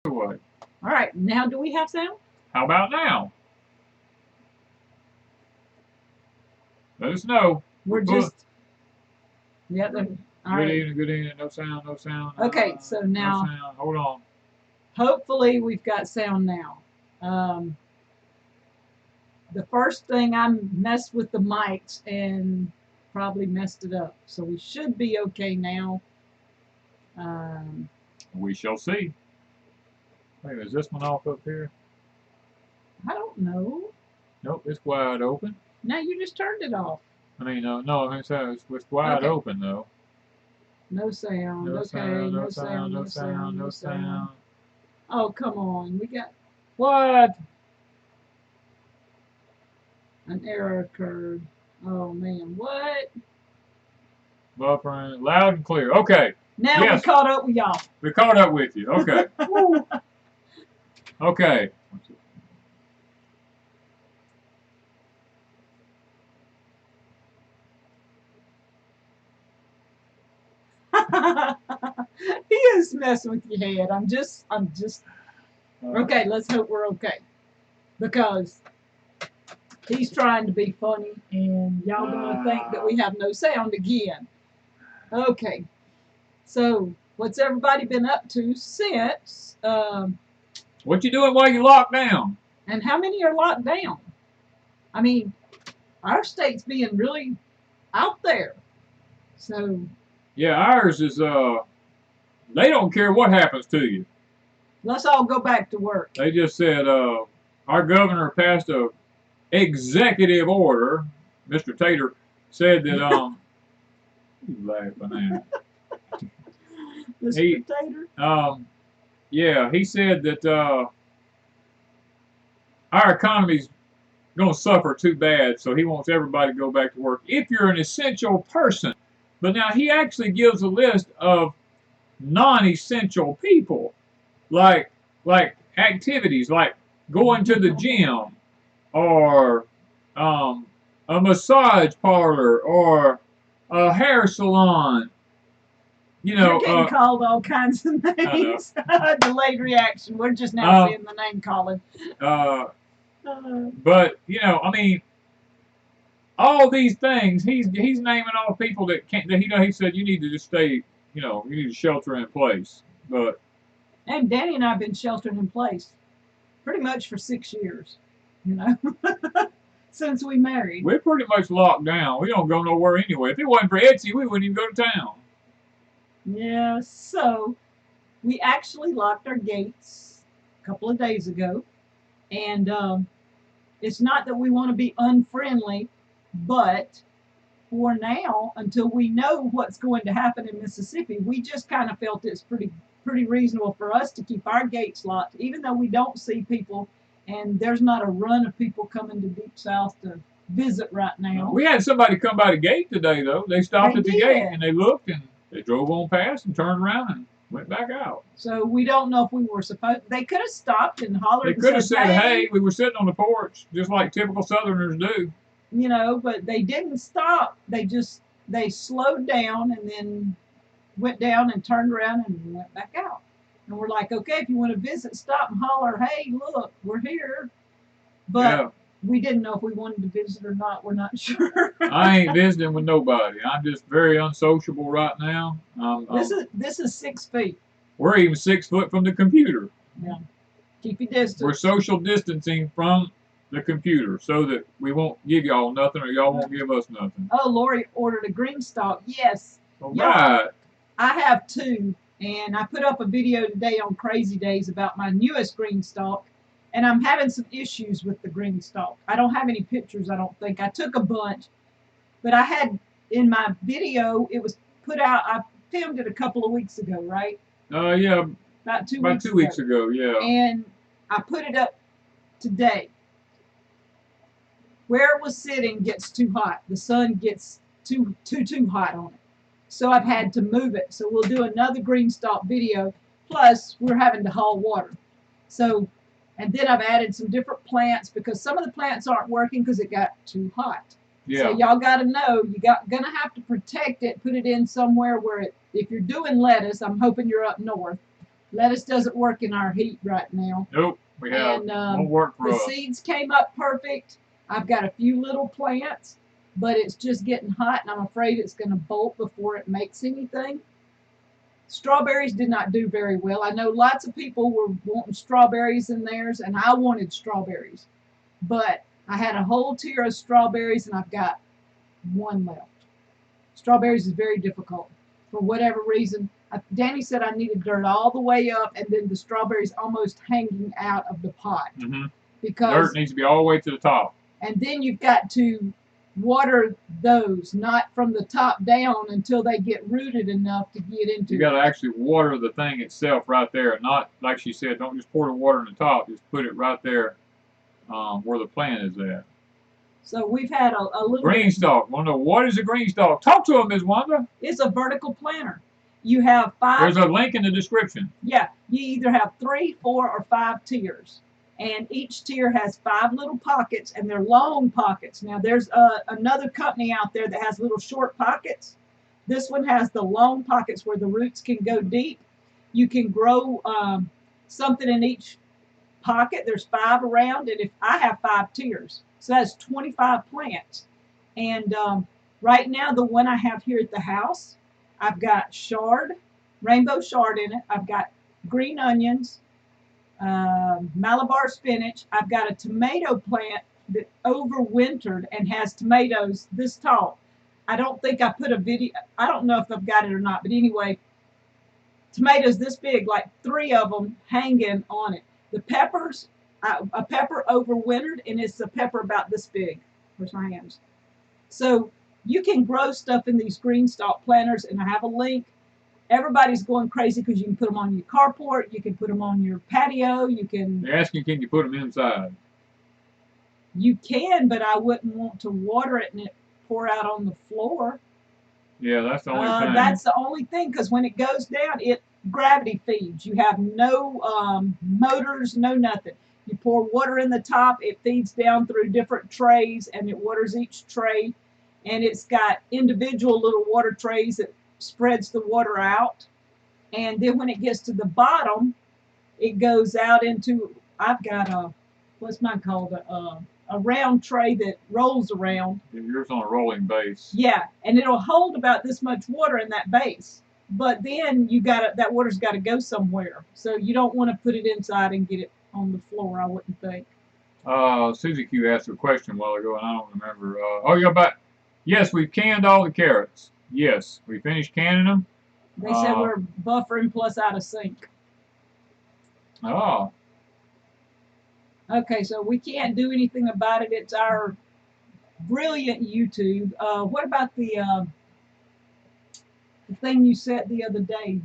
away. All right, now do we have sound? How about now? Let us know. We're just... Yeah, all right. Good evening. No sound, no sound. Okay, so now... No sound. Hold on. Hopefully we've got sound now. The first thing I messed with the mics and probably messed it up. So we should be okay now. We shall see. Wait, is this one off up here? I don't know. Nope, it's wide open. No, you just turned it off. I mean, no, it's wide open though. No sound. No Okay, sound, no sound, no sound, no sound. Oh, come on. We got... What? An error occurred. Oh, man. What? Buffering. Loud and clear. Okay. Now we caught up with y'all. We caught up with you. Okay. Okay. He is messing with your head. I'm just okay, let's hope we're okay. Because he's trying to be funny and y'all gonna think that we have no sound again. Okay. So what's everybody been up to since what you doing while you locked down? And how many are locked down? I mean, our state's being really out there. So yeah, ours is they don't care what happens to you. Let's all go back to work. They just said our governor passed a executive order. Mr. Tater said that you laughing at Mr. Tater? Yeah, he said that our economy's gonna suffer too bad, so he wants everybody to go back to work if you're an essential person. But now he actually gives a list of non-essential people, like activities like going to the gym, or a massage parlor, or a hair salon. You know, you're getting called all kinds of names. Delayed reaction. We're just now seeing the name calling. But you know, I mean, all these things he's naming all people that can't. That he said you need to just stay. You know, you need to shelter in place. But and Danny and I have been sheltering in place pretty much for 6 years. You know, since we married. We're pretty much locked down. We don't go nowhere anyway. If it wasn't for Etsy, we wouldn't even go to town. Yeah, so we actually locked our gates a couple of days ago. And it's not that we want to be unfriendly, but for now, until we know what's going to happen in Mississippi, we just kind of felt it's pretty reasonable for us to keep our gates locked, even though we don't see people, and there's not a run of people coming to Deep South to visit right now. We had somebody come by the gate today, though. They stopped at the gate and they looked and they drove on past and turned around and went back out. So we don't know if we were supposed. They could have stopped and hollered. They could have said, "Hey, we were sitting on the porch," just like typical Southerners do. You know, but they didn't stop. They slowed down and then went down and turned around and went back out. And we're like, okay, if you want to visit, stop and holler, "Hey, look, we're here." But we didn't know if we wanted to visit or not. We're not sure. I ain't visiting with nobody. I'm just very unsociable right now. This is 6 feet. We're even 6 foot from the computer. Yeah. Keep your distance. We're social distancing from the computer so that we won't give y'all nothing or y'all won't give us nothing. Oh, Lori ordered a GreenStalk. Yes. All right. I have 2, and I put up a video today on Crazy Days about my newest GreenStalk, and I'm having some issues with the GreenStalk. I don't have any pictures, I don't think. I took a bunch, but I had in my video, it was put out, I filmed it a couple of weeks ago, right? Yeah. About 2 weeks About 2 weeks ago, yeah. And I put it up today. Where it was sitting gets too hot. The sun gets too hot on it. So I've had to move it. So we'll do another GreenStalk video. Plus, we're having to haul water. So, and then I've added some different plants because some of the plants aren't working because it got too hot. Yeah. So y'all got to know, gonna have to protect it, put it in somewhere where it, if you're doing lettuce, I'm hoping you're up north, Lettuce doesn't work in our heat right now. Nope, we have, And won't work for the us. seeds came up perfect. I've got a few little plants, but it's just getting hot, and I'm afraid it's going to bolt before it makes anything. Strawberries did not do very well. I know lots of people were wanting strawberries in theirs, and I wanted strawberries. But I had a whole tier of strawberries, and I've got one left. Strawberries is very difficult for whatever reason. Danny said I needed dirt all the way up, and then the strawberries almost hanging out of the pot. Mm-hmm. Because Dirt needs to be all the way to the top. and then you've got to water those, not from the top down until they get rooted enough to get into. You got to actually water the thing itself right there. Not, like she said, don't just pour the water in the top. Just put it right there where the plant is at. So we've had a little GreenStalk. Want to know what is a GreenStalk? Talk to him, Ms. Wanda. It's a vertical planter. You have 5. There's a link in the description. Yeah, you either have 3, 4, or 5 tiers. And each tier has 5 little pockets, and they're long pockets. Now, there's another company out there that has little short pockets. This one has the long pockets where the roots can go deep. You can grow something in each pocket. There's 5 around, and if I have 5 tiers, so that's 25 plants. And right now, the one I have here at the house, I've got chard, rainbow chard in it. I've got green onions, Malabar spinach. I've got a tomato plant that overwintered and has tomatoes this tall. I don't think I put a video. I don't know if I've got it or not, but anyway, tomatoes this big, like 3 of them hanging on it. The peppers, a pepper overwintered, and it's a pepper about this big. Where's my hands? So you can grow stuff in these GreenStalk planters, and I have a link. Everybody's going crazy because you can put them on your carport, you can put them on your patio, you can... They're asking, can you put them inside? You can, but I wouldn't want to water it and it pour out on the floor. Yeah, that's the only thing. That's the only thing, because when it goes down, it gravity feeds. You have no motors, no nothing. You pour water in the top, it feeds down through different trays, and it waters each tray. And it's got individual little water trays that spreads the water out. And then when it gets to the bottom, it goes out into, I've got a, what's mine called? A round tray that rolls around. Yours on a rolling base. Yeah, and it'll hold about this much water in that base. But then you got that water's got to go somewhere. So you don't want to put it inside and get it on the floor, I wouldn't think. Susie Q asked a question a while ago, and I don't remember. Oh, yeah, but yes, we've canned all the carrots. Yes, we finished canning them. They said we're buffering plus out of sync. Oh. Okay, so we can't do anything about it. It's our brilliant YouTube. What about the thing you said the other day?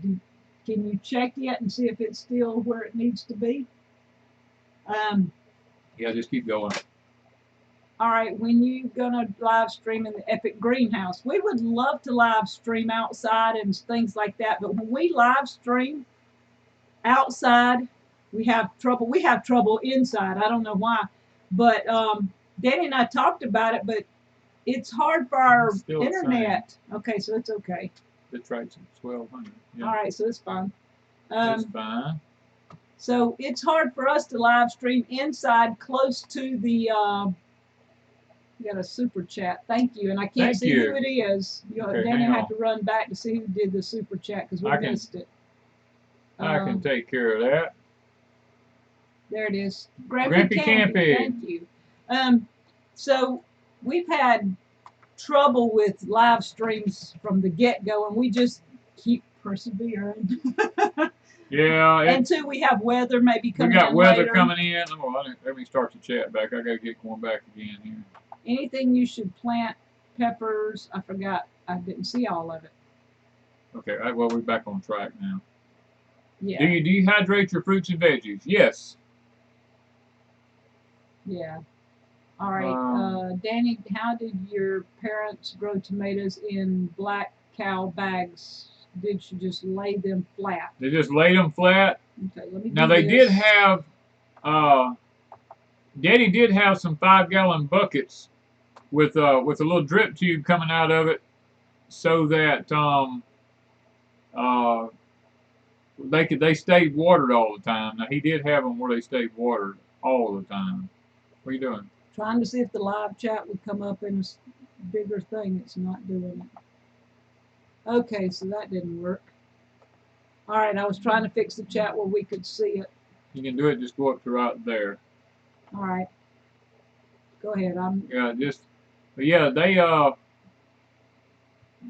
Can you check yet and see if it's still where it needs to be? Yeah, just keep going. All right, when you gonna live stream in the Epic Greenhouse? We would love to live stream outside and things like that, but when we live stream outside, we have trouble. We have trouble inside. I don't know why, but Danny and I talked about it, but it's hard for our internet. Okay, so it's okay. Bit rate's 1,200. Yeah. All right, so it's fine. It's fine. So it's hard for us to live stream inside close to the. You got a super chat. Thank you. And I can't see who it is. Okay, Danny had to run back to see who did the super chat because we missed it. I can take care of that. There it is. Grampy Campy. Thank you. So we've had trouble with live streams from the get-go, and we just keep persevering. Yeah. And two, we have weather maybe coming in. We got weather later. coming in. Let me start the chat back. I got to get going back again here. Anything you should plant, peppers. I forgot. I didn't see all of it. Okay. Well, we're back on track now. Yeah. Do you dehydrate your fruits and veggies? Yes. Yeah. All right. Danny, how did your parents grow tomatoes in black cow bags? Did you just lay them flat? They just laid them flat. Okay, let me Now they did have, Daddy did have some 5-gallon buckets with a little drip tube coming out of it, so that they stayed watered all the time. Now he did have them where they stayed watered all the time. What are you doing? Trying to see if the live chat would come up in a bigger thing. It's not doing it. Okay, so that didn't work. All right, I was trying to fix the chat where we could see it. You can do it. Just go up to right there. All right. Go ahead. But yeah, they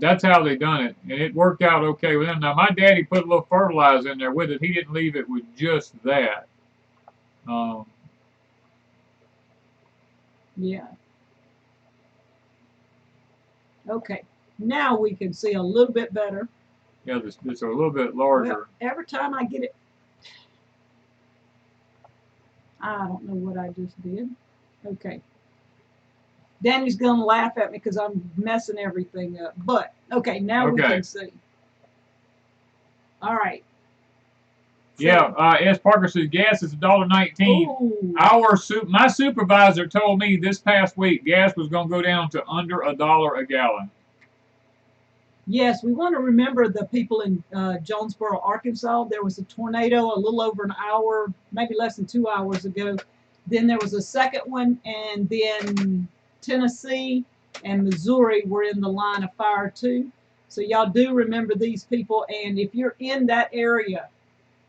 that's how they done it, and it worked out okay with them. Now my daddy put a little fertilizer in there with it. He didn't leave it with just that. Yeah. Okay. Now we can see a little bit better. Yeah, this are a little bit larger. Well, every time I get it, I don't know what I just did. Okay. Danny's going to laugh at me because I'm messing everything up. But, okay, now we can see. All right. So, yeah, S. Parker says gas is $1.19. My supervisor told me this past week gas was going to go down to under $1 a gallon. Yes, we want to remember the people in Jonesboro, Arkansas. There was a tornado a little over an hour, maybe less than 2 hours ago. Then there was a second one, and then Tennessee and Missouri were in the line of fire too. So y'all do remember these people, and if you're in that area,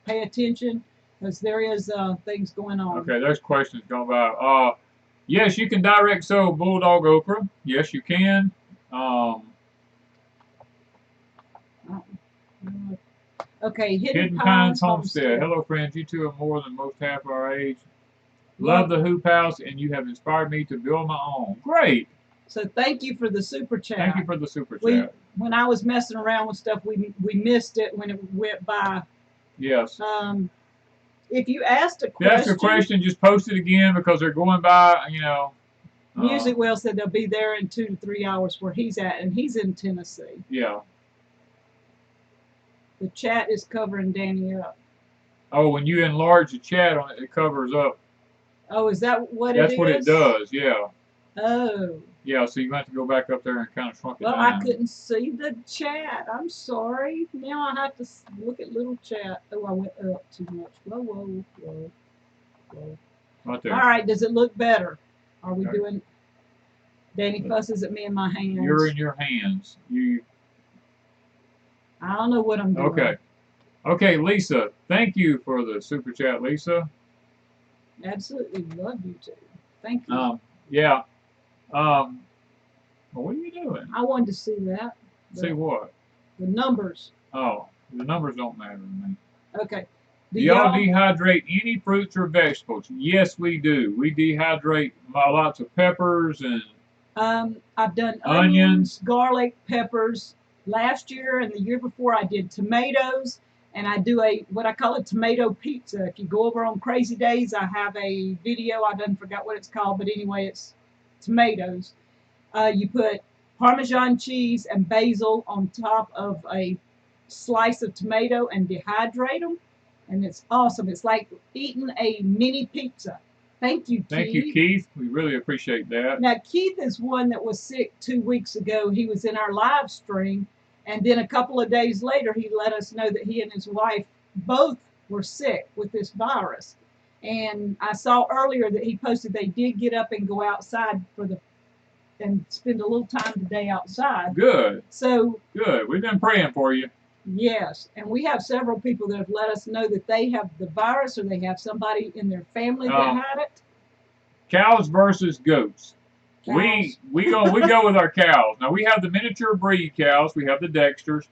pay attention because there is things going on. Okay, there's questions going by. Yes, you can direct sow bulldog okra. Yes, you can. Okay, Hidden Pines Homestead. Hello, friends. You two are more than most half our age. Love the hoop house, and you have inspired me to build my own. Great. So thank you for the super chat. Thank you for the super chat. When I was messing around with stuff, we missed it when it went by. Yes. If you asked a question, if you ask a question, just post it again because they're going by. You know. Music Will said they'll be there in 2 to 3 hours where he's at, and he's in Tennessee. Yeah. The chat is covering Danny up. Oh, when you enlarge the chat on it, it covers up. Oh, is that what it is? That's what it does, yeah. Oh. Yeah, so you have to go back up there and kind of shrunk it down. Well, I couldn't see the chat. I'm sorry. Now I have to look at little chat. Oh, I went up too much. Whoa, whoa, whoa, whoa. Right there. All right, does it look better? Are we doing... Danny fusses at me in my hands. You're in your hands. I don't know what I'm doing. Okay. Okay, Lisa. Thank you for the super chat, Lisa. Absolutely love you too. Thank you. Yeah. Well, what are you doing? I wanted to see that. See what? The numbers. Oh, the numbers don't matter to me. Okay. Do y'all dehydrate any fruits or vegetables? Yes, we do. We dehydrate lots of peppers and... I've done onions, garlic, peppers. Last year and the year before I did tomatoes, and I do what I call a tomato pizza. If you go over on Crazy Days, I have a video. I done forgot what it's called, but anyway, it's tomatoes. You put Parmesan cheese and basil on top of a slice of tomato and dehydrate them, and it's awesome. It's like eating a mini pizza. Thank you, Keith. Thank you, Keith. We really appreciate that. Now, Keith is one that was sick 2 weeks ago. He was in our live stream, and then a couple of days later, he let us know that he and his wife both were sick with this virus. And I saw earlier that he posted they did get up and go outside and spend a little time today outside. Good. So good. We've been praying for you. Yes, and we have several people that have let us know that they have the virus or they have somebody in their family that had it. Cows versus goats. Cows. We go with our cows. Now we have the miniature breed cows. We have the Dexters.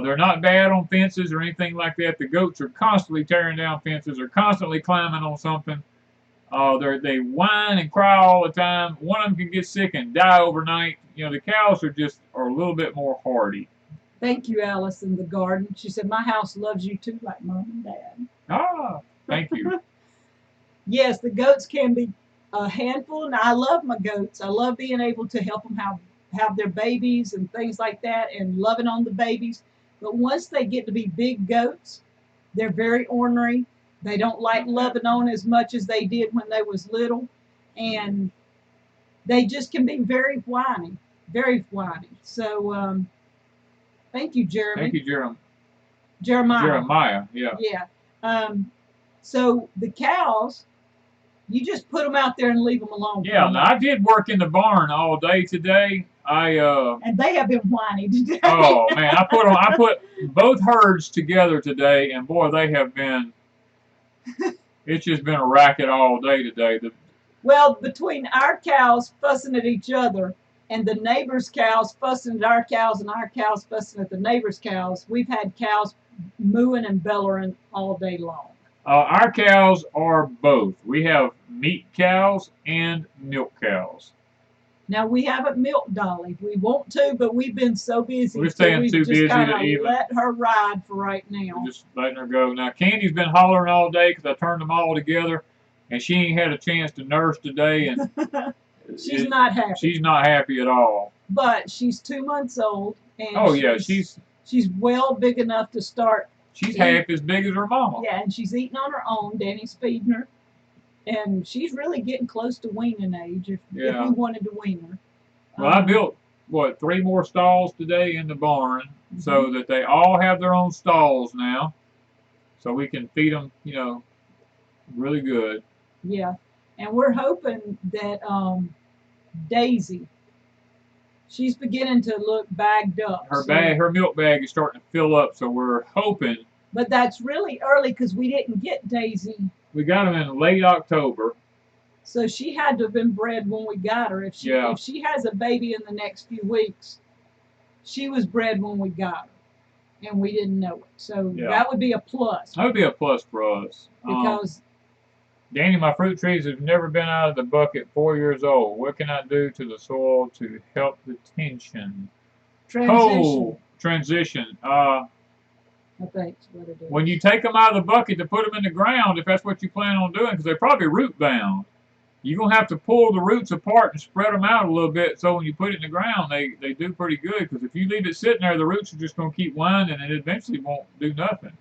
They're not bad on fences or anything like that. The goats are constantly tearing down fences. They're constantly climbing on something. They whine and cry all the time. One of them can get sick and die overnight. You know, the cows are a little bit more hardy. Thank you, Alice in the garden. She said, my house loves you too, like Mom and Dad. Ah, thank you. Yes, the goats can be a handful, and I love my goats. I love being able to help them have their babies and things like that and loving on the babies. But once they get to be big goats, they're very ornery. They don't like loving on as much as they did when they was little. And they just can be very whiny, very whiny. So, thank you, Jeremy. Thank you, Jeremy. Jeremiah, yeah. Yeah. So the cows, you just put them out there and leave them alone. Yeah, now I did work in the barn all day today. And they have been whiny today. Oh man, I put both herds together today, and boy, they have been. It's just been a racket all day today. Well, between our cows fussing at each other and the neighbors' cows fussing at our cows and our cows fussing at the neighbors' cows, we've had cows mooing and bellowing all day long. Our cows are both. We have meat cows and milk cows. Now, we haven't milked Dolly. We want to, but we've been so busy. We're staying too busy to even let her ride for right now. We're just letting her go. Now, Candy's been hollering all day because I turned them all together, and she ain't had a chance to nurse today. And she's not happy. She's not happy at all. But she's 2 months old, and oh yeah, she's well big enough to start. She's half as big as her mama. Yeah, and she's eating on her own. Danny's feeding her. And she's really getting close to weaning age if we wanted to wean her. Well, I built, 3 more stalls today in the barn so that they all have their own stalls now. So we can feed them, really good. Yeah. And we're hoping that Daisy, she's beginning to look bagged up. Her milk bag is starting to fill up, so we're hoping. But that's really early because we didn't get Daisy. We got them in late October. So she had to have been bred when we got her. If she has a baby in the next few weeks, she was bred when we got her, and we didn't know it. So that would be a plus. That would be a plus for us. Because Danny, my fruit trees have never been out of the bucket 4 years old. What can I do to the soil to help the tension? Transition. I think that's what it is. When you take them out of the bucket to put them in the ground, if that's what you plan on doing, because they're probably root bound, you're going to have to pull the roots apart and spread them out a little bit so when you put it in the ground, they do pretty good. Because if you leave it sitting there, the roots are just going to keep winding and it eventually won't do nothing.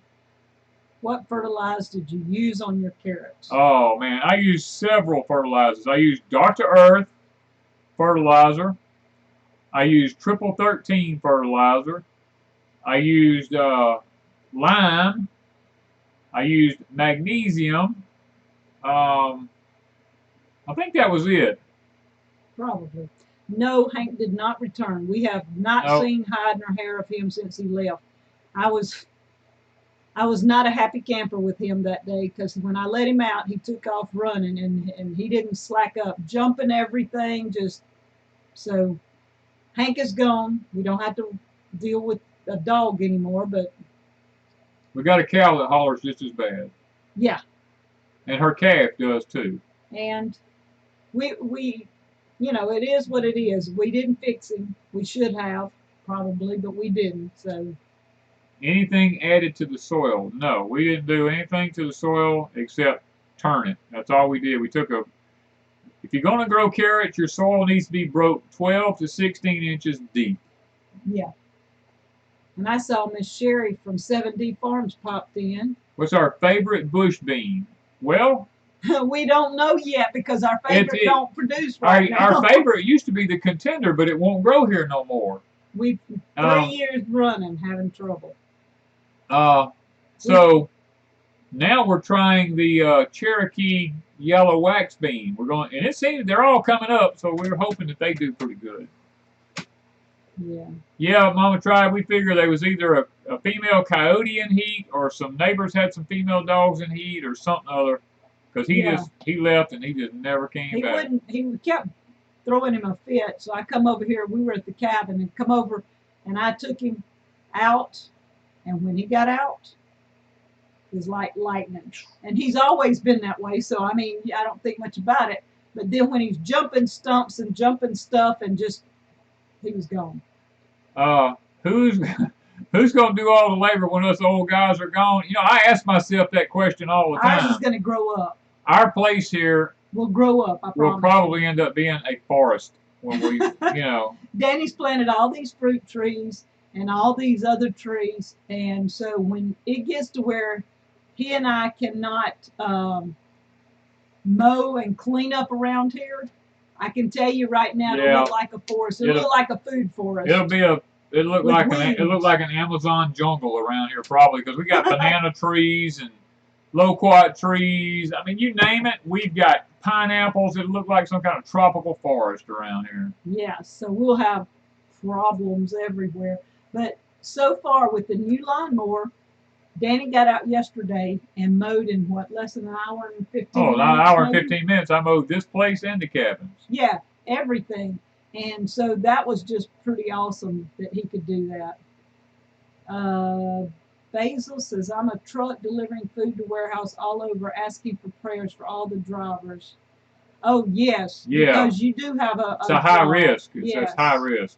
What fertilizer did you use on your carrots? Oh, man, I used several fertilizers. I used Dark to Earth fertilizer. I used Triple 13 fertilizer. I used lime. I used magnesium. I think that was it. Probably. No, Hank did not return. We have not seen hide nor hair of him since he left. I was not a happy camper with him that day because when I let him out, he took off running and he didn't slack up, jumping everything. So Hank is gone. We don't have to deal with a dog anymore, but we got a cow that hollers just as bad. Yeah. And her calf does too. And we it is what it is. We didn't fix him. We should have probably, but we didn't. So anything added to the soil? No, we didn't do anything to the soil except turn it. That's all we did. We took if you're going to grow carrots, your soil needs to be broke 12 to 16 inches deep. Yeah. And I saw Miss Sherry from 7D Farms popped in. What's our favorite bush bean? Well, we don't know yet because our favorite don't produce right now. Our favorite used to be the Contender, but it won't grow here no more. We've 3 years running having trouble. So now we're trying the Cherokee yellow wax bean. And it seems they're all coming up, so we're hoping that they do pretty good. Yeah. Yeah, Mama tried. We figured there was either a female coyote in heat or some neighbors had some female dogs in heat or something other. Because he left and he just never came back. He kept throwing him a fit. So I come over here. We were at the cabin and come over and I took him out. And when he got out, it was like lightning. And he's always been that way. So, I mean, I don't think much about it. But then when he's jumping stumps and jumping stuff and he was gone. Who's going to do all the labor when us old guys are gone? I ask myself that question all the time. Ours is going to grow up. Our place here will grow up, I promise. Will probably end up being a forest when we, Danny's planted all these fruit trees and all these other trees. And so when it gets to where he and I cannot mow and clean up around here, I can tell you right now, it'll look like a forest. It'll look like a food forest. It'll be It looked with like weeds. an Amazon jungle around here, probably, because we got banana trees and loquat trees. I mean, you name it. We've got pineapples. It looked like some kind of tropical forest around here. Yeah, so we'll have problems everywhere. But so far with the new lawnmower, Danny got out yesterday and mowed in what, less than an hour and 15 Oh, an minutes? hour and maybe? 15 minutes. I mowed this place and the cabins. Yeah, everything. And so that was just pretty awesome that he could do that. Basil says, I'm a truck delivering food to warehouse all over, asking for prayers for all the drivers. Oh, yes, Yeah. because you do have a It's a high job. risk. It Yes. says high risk.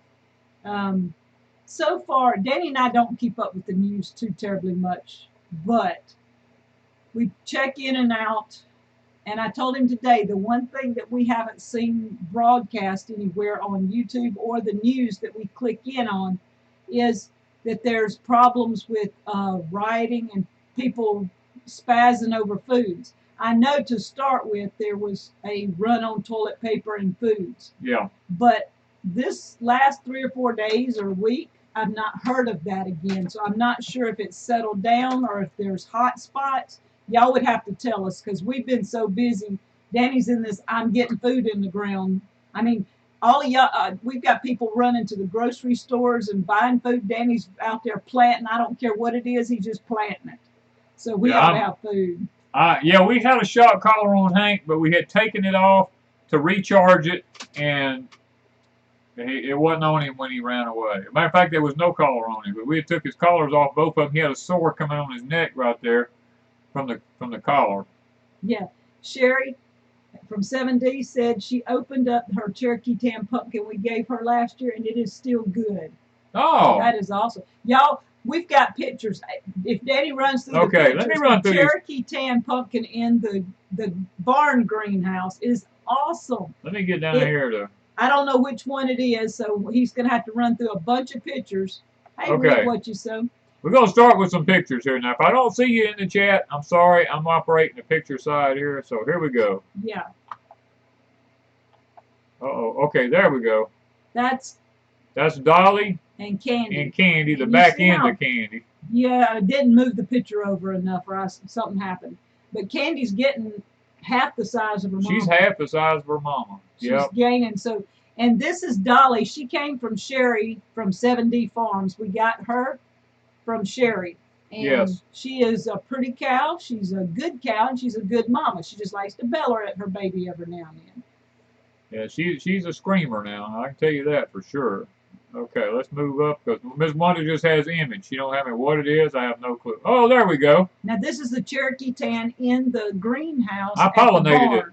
So far, Danny and I don't keep up with the news too terribly much, but we check in and out. And I told him today, the one thing that we haven't seen broadcast anywhere on YouTube or the news that we click in on is that there's problems with rioting and people spazzing over foods. I know to start with, there was a run on toilet paper and foods. Yeah. But this last 3 or 4 days or week, I've not heard of that again. So I'm not sure if it's settled down or if there's hot spots. Y'all would have to tell us because we've been so busy. Danny's in this, I'm getting food in the ground. I mean, all of y'all, we've got people running to the grocery stores and buying food. Danny's out there planting. I don't care what it is, he's just planting it. So we ought to have food. Yeah, we had a shock collar on Hank, but we had taken it off to recharge it, and it wasn't on him when he ran away. As a matter of fact, there was no collar on him, but we had took his collars off, both of them. He had a sore coming on his neck right there from the collar. Yeah. Sherry from 7D said she opened up her Cherokee Tan pumpkin we gave her last year, and it is still good. Oh. That is awesome. Y'all, we've got pictures. If Danny runs through the pictures, let me run through Cherokee Tan pumpkin in the barn greenhouse is awesome. Let me get down here to... I don't know which one it is, so he's going to have to run through a bunch of pictures. Hey, read what you said. We're going to start with some pictures here. Now, if I don't see you in the chat, I'm sorry. I'm operating the picture side here, so here we go. Yeah. Uh-oh. Okay, there we go. That's Dolly. And Candy. And Candy, the back end of Candy. Yeah, I didn't move the picture over enough or something happened. But Candy's getting half the size of her mama. She's half the size of her mama. She's gaining. So, and this is Dolly. She came from Sherry from 7D Farms. We got her from Sherry. And she is a pretty cow. She's a good cow, and she's a good mama. She just likes to bellow at her baby every now and then. Yeah, she's a screamer now. I can tell you that for sure. Okay, let's move up because Miss Wanda just has image. She don't have me what it is. I have no clue. Oh, there we go. Now this is the Cherokee Tan in the greenhouse. I pollinated it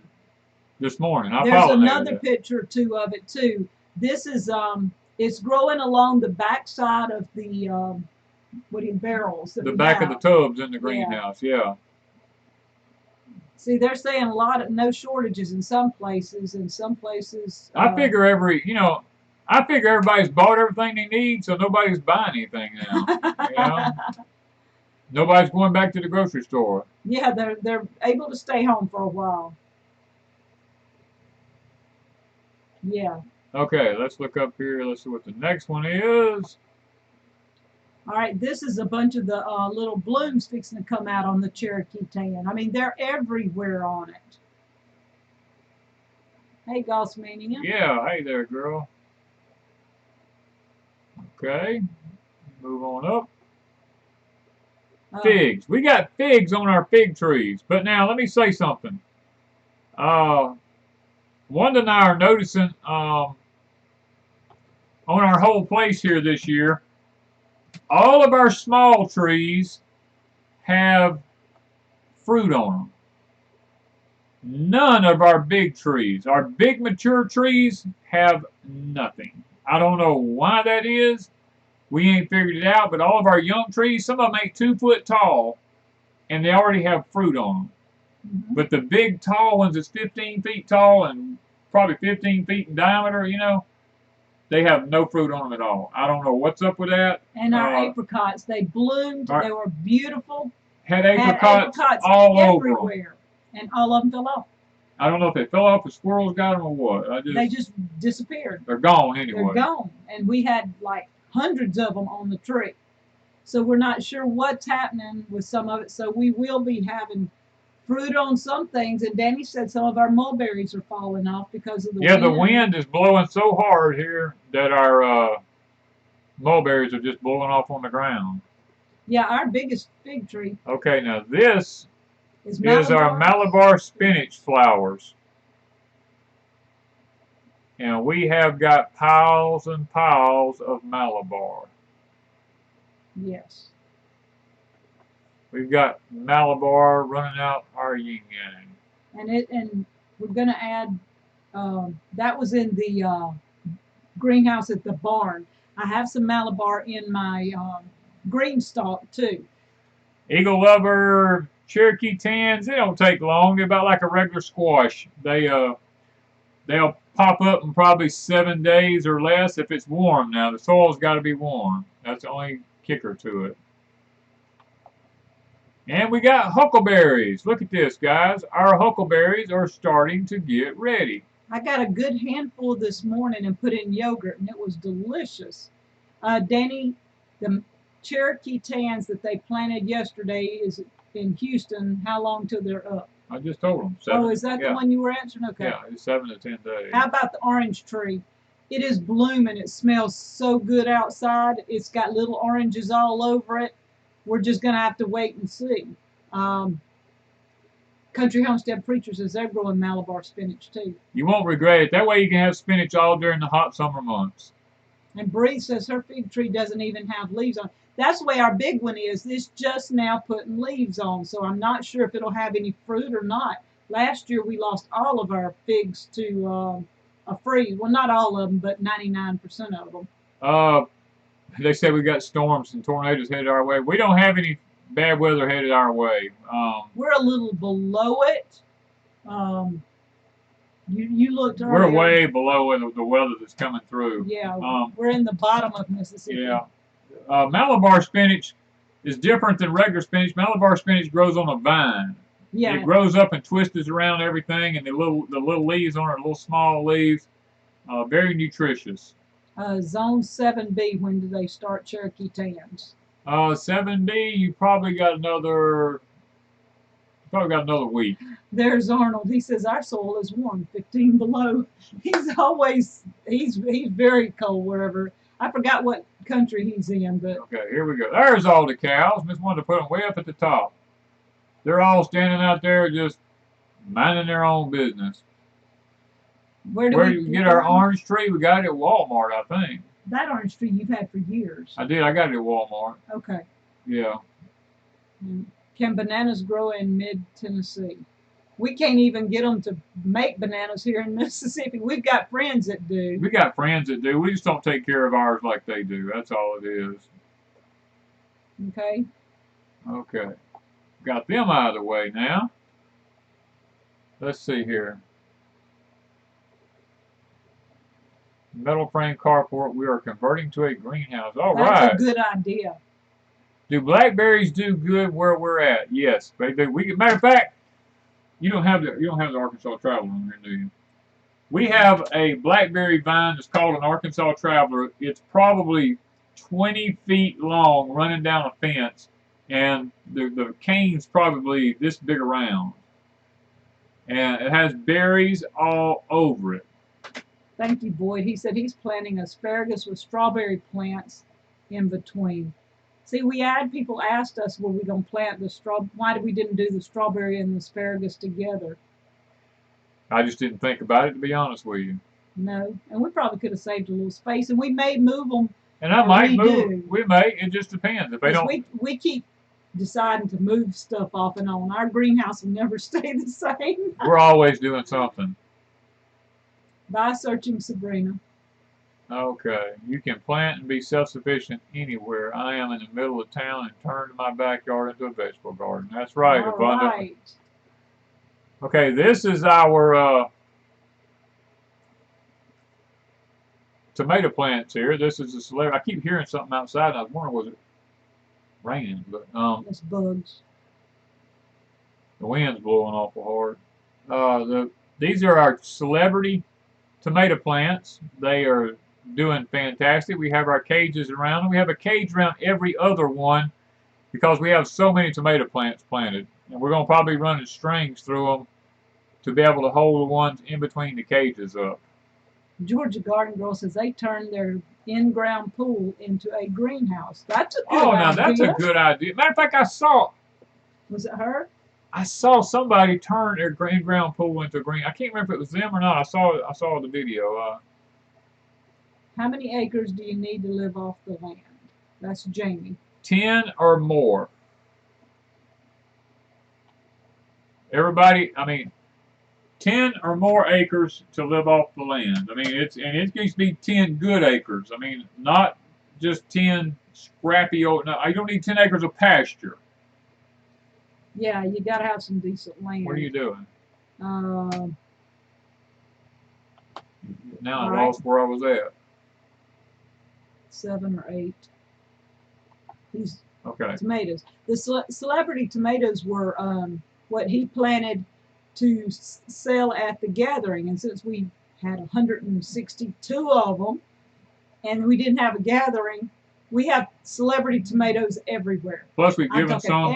this morning. There's another picture too of it too. This is it's growing along the back side of the barrels. The back of the tubs in the greenhouse. Yeah. See, they're saying a lot of no shortages in some places. In some places, I figure everybody's bought everything they need, so nobody's buying anything now. You know? Nobody's going back to the grocery store. Yeah, they're able to stay home for a while. Yeah. Okay, let's look up here. Let's see what the next one is. All right, this is a bunch of the little blooms fixing to come out on the Cherokee Tan. I mean, they're everywhere on it. Hey, Gossmania. Yeah, hey there, girl. Okay, move on up. Figs. We got figs on our fig trees. But now, let me say something. Wanda and I are noticing on our whole place here this year, all of our small trees have fruit on them. None of our big trees, our big mature trees, have nothing. I don't know why that is. We ain't figured it out, but all of our young trees, some of them ain't 2 foot tall, and they already have fruit on them. Mm-hmm. But the big tall ones that's 15 feet tall and probably 15 feet in diameter, you know, they have no fruit on them at all. I don't know what's up with that. And our apricots, they bloomed. They were beautiful. Had apricots all everywhere, and all of them fell off. I don't know if they fell off, the squirrels got them or what. They just disappeared. They're gone anyway. They're gone. And we had like hundreds of them on the tree. So we're not sure what's happening with some of it. So we will be having fruit on some things. And Danny said some of our mulberries are falling off because of the wind. Yeah, the wind is blowing so hard here that our mulberries are just blowing off on the ground. Yeah, our biggest fig tree. Okay, now this is our Malabar spinach flowers. And we have got piles and piles of Malabar. Yes. We've got Malabar running out our yin yang. And we're going to add, that was in the greenhouse at the barn. I have some Malabar in my GreenStalk too. Eagle Lover, Cherokee Tans, they don't take long. They're about like a regular squash. They'll pop up in probably 7 days or less if it's warm. Now, the soil's got to be warm. That's the only kicker to it. And we got huckleberries. Look at this, guys. Our huckleberries are starting to get ready. I got a good handful this morning and put in yogurt, and it was delicious. Danny, the Cherokee Tans that they planted yesterday is in Houston. How long till they're up? I just told them. 7, oh, is that the one you were answering? Okay. Yeah, it's 7 to 10 days. How about the orange tree? It is blooming. It smells so good outside. It's got little oranges all over it. We're just going to have to wait and see. Country Homestead Preacher says they're growing Malabar spinach too. You won't regret it. That way you can have spinach all during the hot summer months. And Bree says her fig tree doesn't even have leaves on. That's the way our big one is. This just now putting leaves on, so I'm not sure if it'll have any fruit or not. Last year we lost all of our figs to a freeze. Well, not all of them, but 99% of them. They said we got storms and tornadoes headed our way. We don't have any bad weather headed our way. We're a little below it. You looked earlier. We're way below the weather that's coming through. Yeah, we're in the bottom of Mississippi. Yeah. Malabar spinach is different than regular spinach. Malabar spinach grows on a vine. Yeah. It grows up and twists around everything, and the little leaves on it are little small leaves. Very nutritious. Zone 7B, when do they start Cherokee Tans? 7B, you probably got another week. There's Arnold. He says our soil is warm, 15 below. He's very cold wherever. I forgot what country he's in, but okay, here we go. There's all the cows. Miss Wanda put them way up at the top. They're all standing out there just minding their own business. Where do we get our orange tree? We got it at Walmart, I think. That orange tree you've had for years. I did. I got it at Walmart. Okay. Yeah. Can bananas grow in mid-Tennessee? We can't even get them to make bananas here in Mississippi. We've got friends that do. We got friends that do. We just don't take care of ours like they do. That's all it is. Okay. Okay. Got them out of the way now. Let's see here. Metal frame carport. We are converting to a greenhouse. All right. That's a good idea. Do blackberries do good where we're at? Yes, baby. Matter of fact, you don't have the Arkansas Traveler on here, do you? We have a blackberry vine that's called an Arkansas Traveler. It's probably 20 feet long, running down a fence, and the cane's probably this big around, and it has berries all over it. Thank you, Boyd. He said he's planting asparagus with strawberry plants in between. See, people asked us, were we going to plant why we didn't do the strawberry and the asparagus together? I just didn't think about it, to be honest with you. No, and we probably could have saved a little space, and we may move them. And I might move. We may. It just depends. If they don't. We keep deciding to move stuff off and on. Our greenhouse will never stay the same. We're always doing something. By searching Sabrina. Okay. You can plant and be self-sufficient anywhere. I am in the middle of town and turned my backyard into a vegetable garden. That's right, All Wanda. right. Okay, this is our tomato plants here. This is a celebrity. I keep hearing something outside, and I was wondering, was it raining? But it's bugs. The wind's blowing awful hard. These are our celebrity tomato plants. They are doing fantastic. We have our cages around them. We have a cage around every other one because we have so many tomato plants planted. And we're going to probably run strings through them to be able to hold the ones in between the cages up. Georgia Garden Girl says they turned their in-ground pool into a greenhouse. That's a good Oh, idea. now that's a good idea. Matter of fact, Was it her? I saw somebody turn their in-ground pool into a green. I can't remember if it was them or not. I saw the video. How many acres do you need to live off the land? That's Jamie. 10 or more. Everybody, I mean, 10 or more acres to live off the land. I mean, it needs to be 10 good acres. I mean, not just 10 scrappy old. No, you don't need 10 acres of pasture. Yeah, you got to have some decent land. What are you doing? Now I lost where I was at. 7 or 8. These okay. Tomatoes. The celebrity tomatoes were what he planted to sell at the gathering, and since we had 162 of them, and we didn't have a gathering, we have celebrity tomatoes everywhere. Plus, we gave some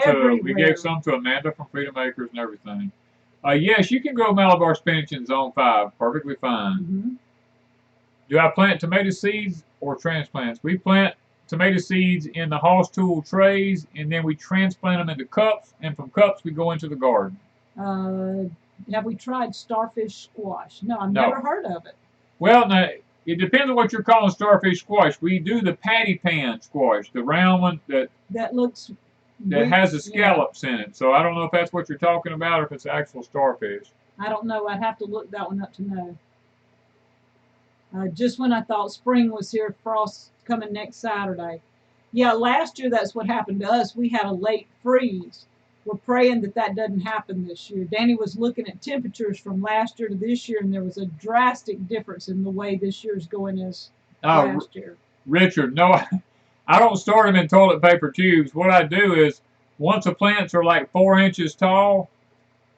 to Amanda from Freedom Acres and everything. Yes, you can grow Malabar spinach in Zone 5, perfectly fine. Mm-hmm. Do I plant tomato seeds or transplants? We plant tomato seeds in the Hoss tool trays, and then we transplant them into cups, and from cups we go into the garden. Have we tried starfish squash? No, I've never heard of it. Well, now, it depends on what you're calling starfish squash. We do the patty pan squash, the round one that has the scallops in it. So I don't know if that's what you're talking about or if it's actual starfish. I don't know. I'd have to look that one up to know. Just when I thought spring was here, frost coming next Saturday. Yeah, last year that's what happened to us. We had a late freeze. We're praying that doesn't happen this year. Danny was looking at temperatures from last year to this year, and there was a drastic difference in the way this year's going as last year. Richard, no, I don't store them in toilet paper tubes. What I do is, once the plants are like 4 inches tall,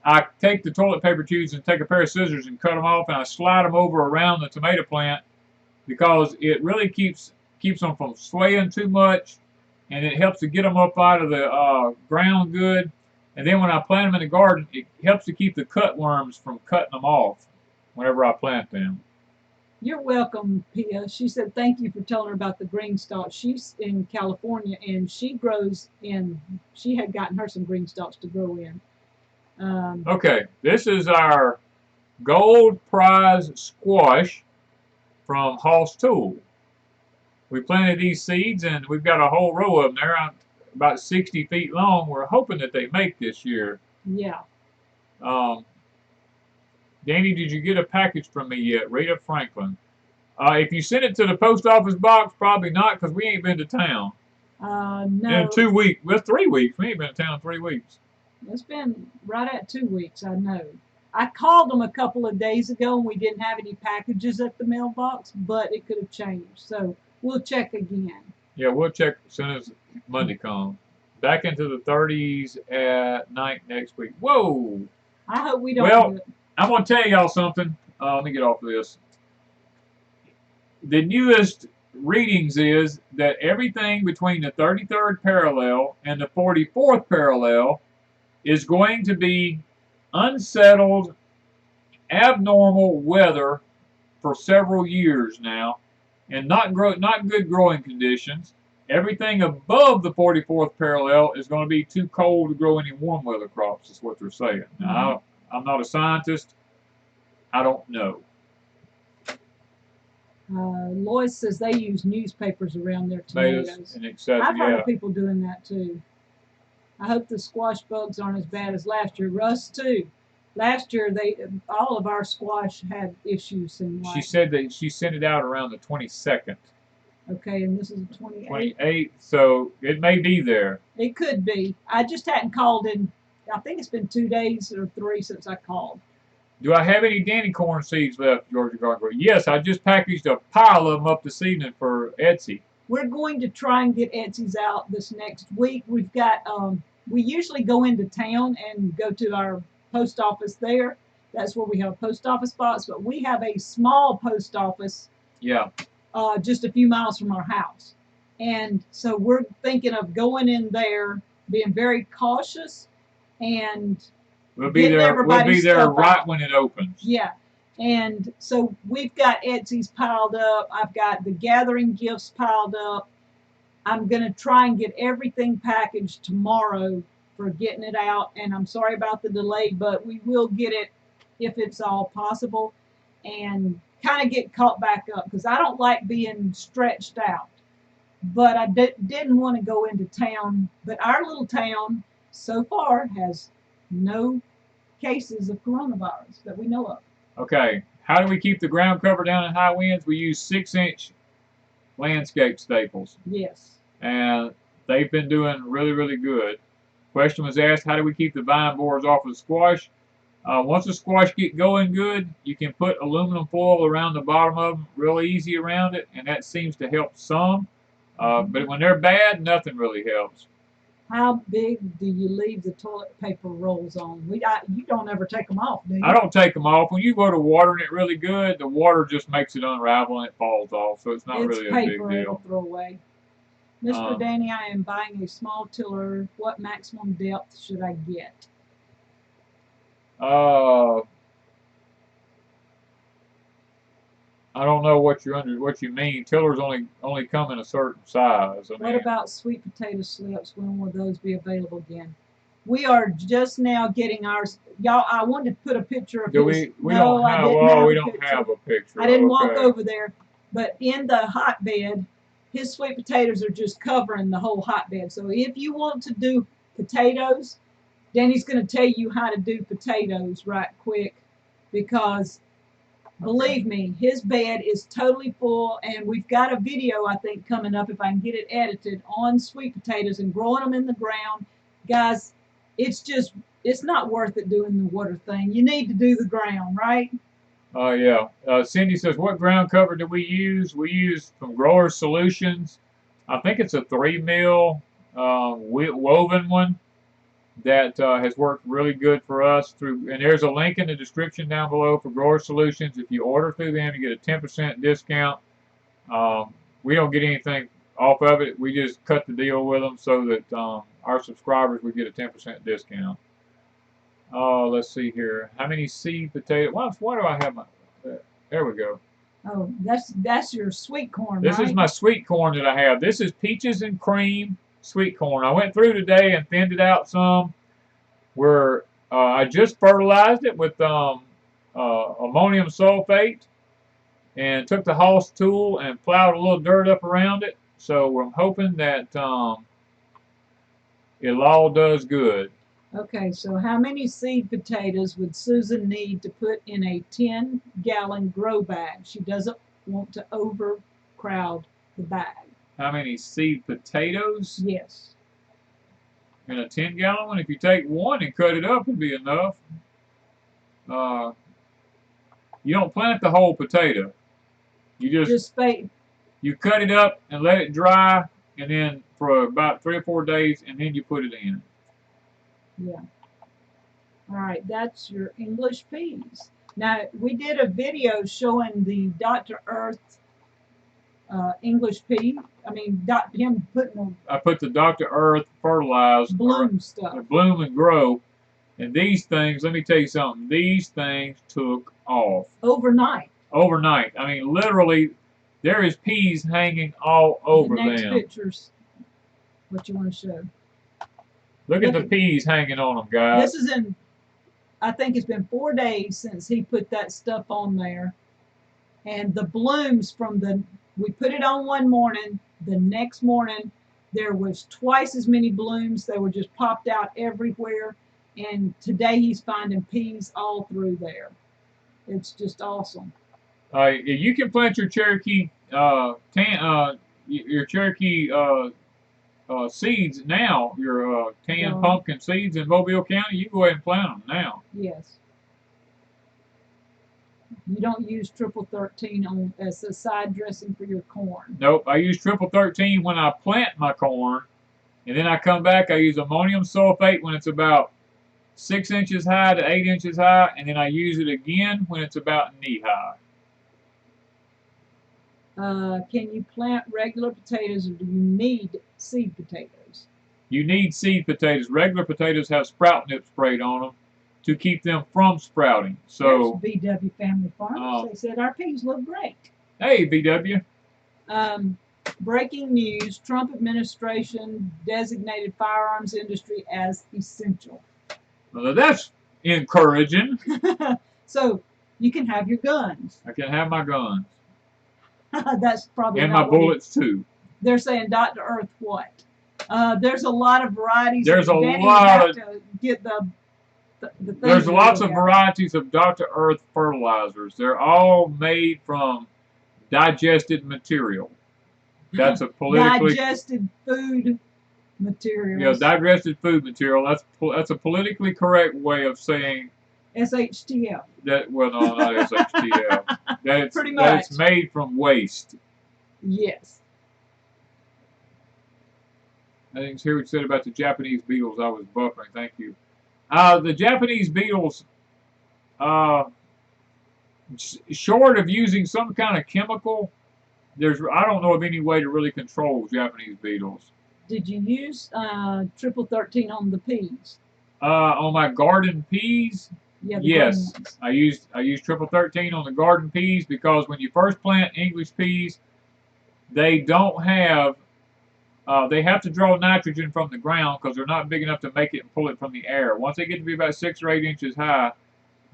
I take the toilet paper tubes and take a pair of scissors and cut them off, and I slide them over around the tomato plant because it really keeps them from swaying too much, and it helps to get them up out of the ground good. And then when I plant them in the garden, it helps to keep the cutworms from cutting them off whenever I plant them. You're welcome, Pia. She said thank you for telling her about the GreenStalk. She's in California, and she had gotten her some GreenStalks to grow in. Okay, this is our gold prize squash from Hoss Tool. We planted these seeds, and we've got a whole row of them there, about 60 feet long. We're hoping that they make this year. Yeah. Danny, did you get a package from me yet? Rita Franklin. If you sent it to the post office box, probably not, because we ain't been to town. No. In 2 weeks. Well, 3 weeks. We ain't been to town 3 weeks. It's been right at 2 weeks, I know. I called them a couple of days ago, and we didn't have any packages at the mailbox, but it could have changed. So we'll check again. Yeah, we'll check as soon as Monday comes. Back into the 30s at night next week. Whoa! I hope we don't do it. I'm going to tell y'all something. Let me get off of this. The newest readings is that everything between the 33rd parallel and the 44th parallel is going to be unsettled, abnormal weather for several years now, and not good growing conditions. Everything above the 44th parallel is going to be too cold to grow any warm weather crops, is what they're saying. Now, I'm not a scientist. I don't know. Lois says they use newspapers around their tomatoes. I've heard of people doing that too. I hope the squash bugs aren't as bad as last year. Russ too. Last year, all of our squash had issues. She said that she sent it out around the 22nd. Okay, and this is the 28th. 28th, so it may be there. It could be. I just hadn't called in. I think it's been 2 days or 3 since I called. Do I have any Danny corn seeds left, Georgia Garden? Yes, I just packaged a pile of them up this evening for Etsy. We're going to try and get Etsy's out this next week. We've got, we usually go into town and go to our post office there. That's where we have a post office box, but we have a small post office just a few miles from our house. And so we're thinking of going in there, being very cautious, and we'll be there. We'll be there right when it opens. Yeah. And so we've got Etsy's piled up. I've got the gathering gifts piled up. I'm going to try and get everything packaged tomorrow for getting it out. And I'm sorry about the delay, but we will get it if it's all possible and kind of get caught back up, because I don't like being stretched out. But I didn't want to go into town. But our little town so far has no cases of coronavirus that we know of. Okay, how do we keep the ground cover down in high winds? We use 6-inch landscape staples. Yes. And they've been doing really, really good. Question was asked, how do we keep the vine borers off of the squash? Once the squash get going good, you can put aluminum foil around the bottom of them, real easy around it, and that seems to help some. But when they're bad, nothing really helps. How big do you leave the toilet paper rolls on? You don't ever take them off, do you? I don't take them off. When you go to watering it really good, the water just makes it unravel and it falls off, so it's not really a big paper deal. it'll throw away. Mr. Danny, I am buying a small tiller. What maximum depth should I get? I don't know what you mean. Tillers only come in a certain size. What about sweet potato slips? When will those be available again? We are just now getting ours. Y'all, I wanted to put a picture of we don't have a picture. I didn't walk over there, but in the hotbed, his sweet potatoes are just covering the whole hotbed. So if you want to do potatoes, Danny's going to tell you how to do potatoes right quick, because believe me, his bed is totally full, and we've got a video, I think, coming up, if I can get it edited, on sweet potatoes and growing them in the ground. Guys, it's not worth it doing the water thing. You need to do the ground, right? Oh, yeah. Cindy says, what ground cover do we use? We use from Grower Solutions. I think it's a 3 woven one that has worked really good for us. And there's a link in the description down below for Grower Solutions. If you order through them, you get a 10% discount. We don't get anything off of it. We just cut the deal with them so that our subscribers would get a 10% discount. Let's see here. How many seed potatoes? Why do I have there we go. Oh, that's your sweet corn, This right? is my sweet corn that I have. This is peaches and cream sweet corn. I went through today and thinned it out some. I just fertilized it with ammonium sulfate and took the Hoss tool and plowed a little dirt up around it. So I'm hoping that it all does good. Okay, so how many seed potatoes would Susan need to put in a 10-gallon grow bag? She doesn't want to overcrowd the bag. How many seed potatoes? Yes. In a 10-gallon one? If you take one and cut it up, it'd be enough. You don't plant the whole potato. You just you cut it up and let it dry, and then for about 3 or 4 days, and then you put it in. Yeah. All right, that's your English peas. Now, we did a video showing the Dr. Earth English pea. I mean, him putting I put the Dr. Earth Fertilize bloom stuff. Bloom and grow. And these things, let me tell you something, these things took off. Overnight. Overnight. I mean, literally, there is peas hanging all over them. The next picture's what you want to show. Look at the peas hanging on them, guys. This is I think it's been 4 days since he put that stuff on there. And the blooms we put it on one morning, the next morning there was twice as many blooms. They were just popped out everywhere. And today he's finding peas all through there. It's just awesome. You can plant your Cherokee seeds now, your tan pumpkin seeds in Mobile County. You go ahead and plant them now. Yes. You don't use triple 13 as a side dressing for your corn. Nope, I use triple 13 when I plant my corn, and then I come back. I use ammonium sulfate when it's about 6 inches high to 8 inches high, and then I use it again when it's about knee high. Can you plant regular potatoes or do you need seed potatoes? You need seed potatoes. Regular potatoes have sprout nip sprayed on them to keep them from sprouting. So, there's VW Family Farmers. They said our peas look great. Hey, VW. Breaking news, Trump administration designated firearms industry as essential. Well, that's encouraging. So you can have your guns. I can have my guns. That's probably and not my bullets too. They're saying Dr. Earth what? There's a lot of varieties. There's a lot of to get the there's lots of varieties of Dr. Earth fertilizers. They're all made from digested material. That's a politically digested food material. Yeah, digested food material. That's a politically correct way of saying SHTL. That well, no, not SHTL. That's pretty much. That it's made from waste. Yes. I didn't hear what you said about the Japanese beetles. I was buffering. Thank you. The Japanese beetles, short of using some kind of chemical, I don't know of any way to really control Japanese beetles. Did you use triple 13 on the peas? On my garden peas, yeah, yes, I used triple 13 on the garden peas because when you first plant English peas, they don't have. They have to draw nitrogen from the ground because they're not big enough to make it and pull it from the air. Once they get to be about 6 or 8 inches high,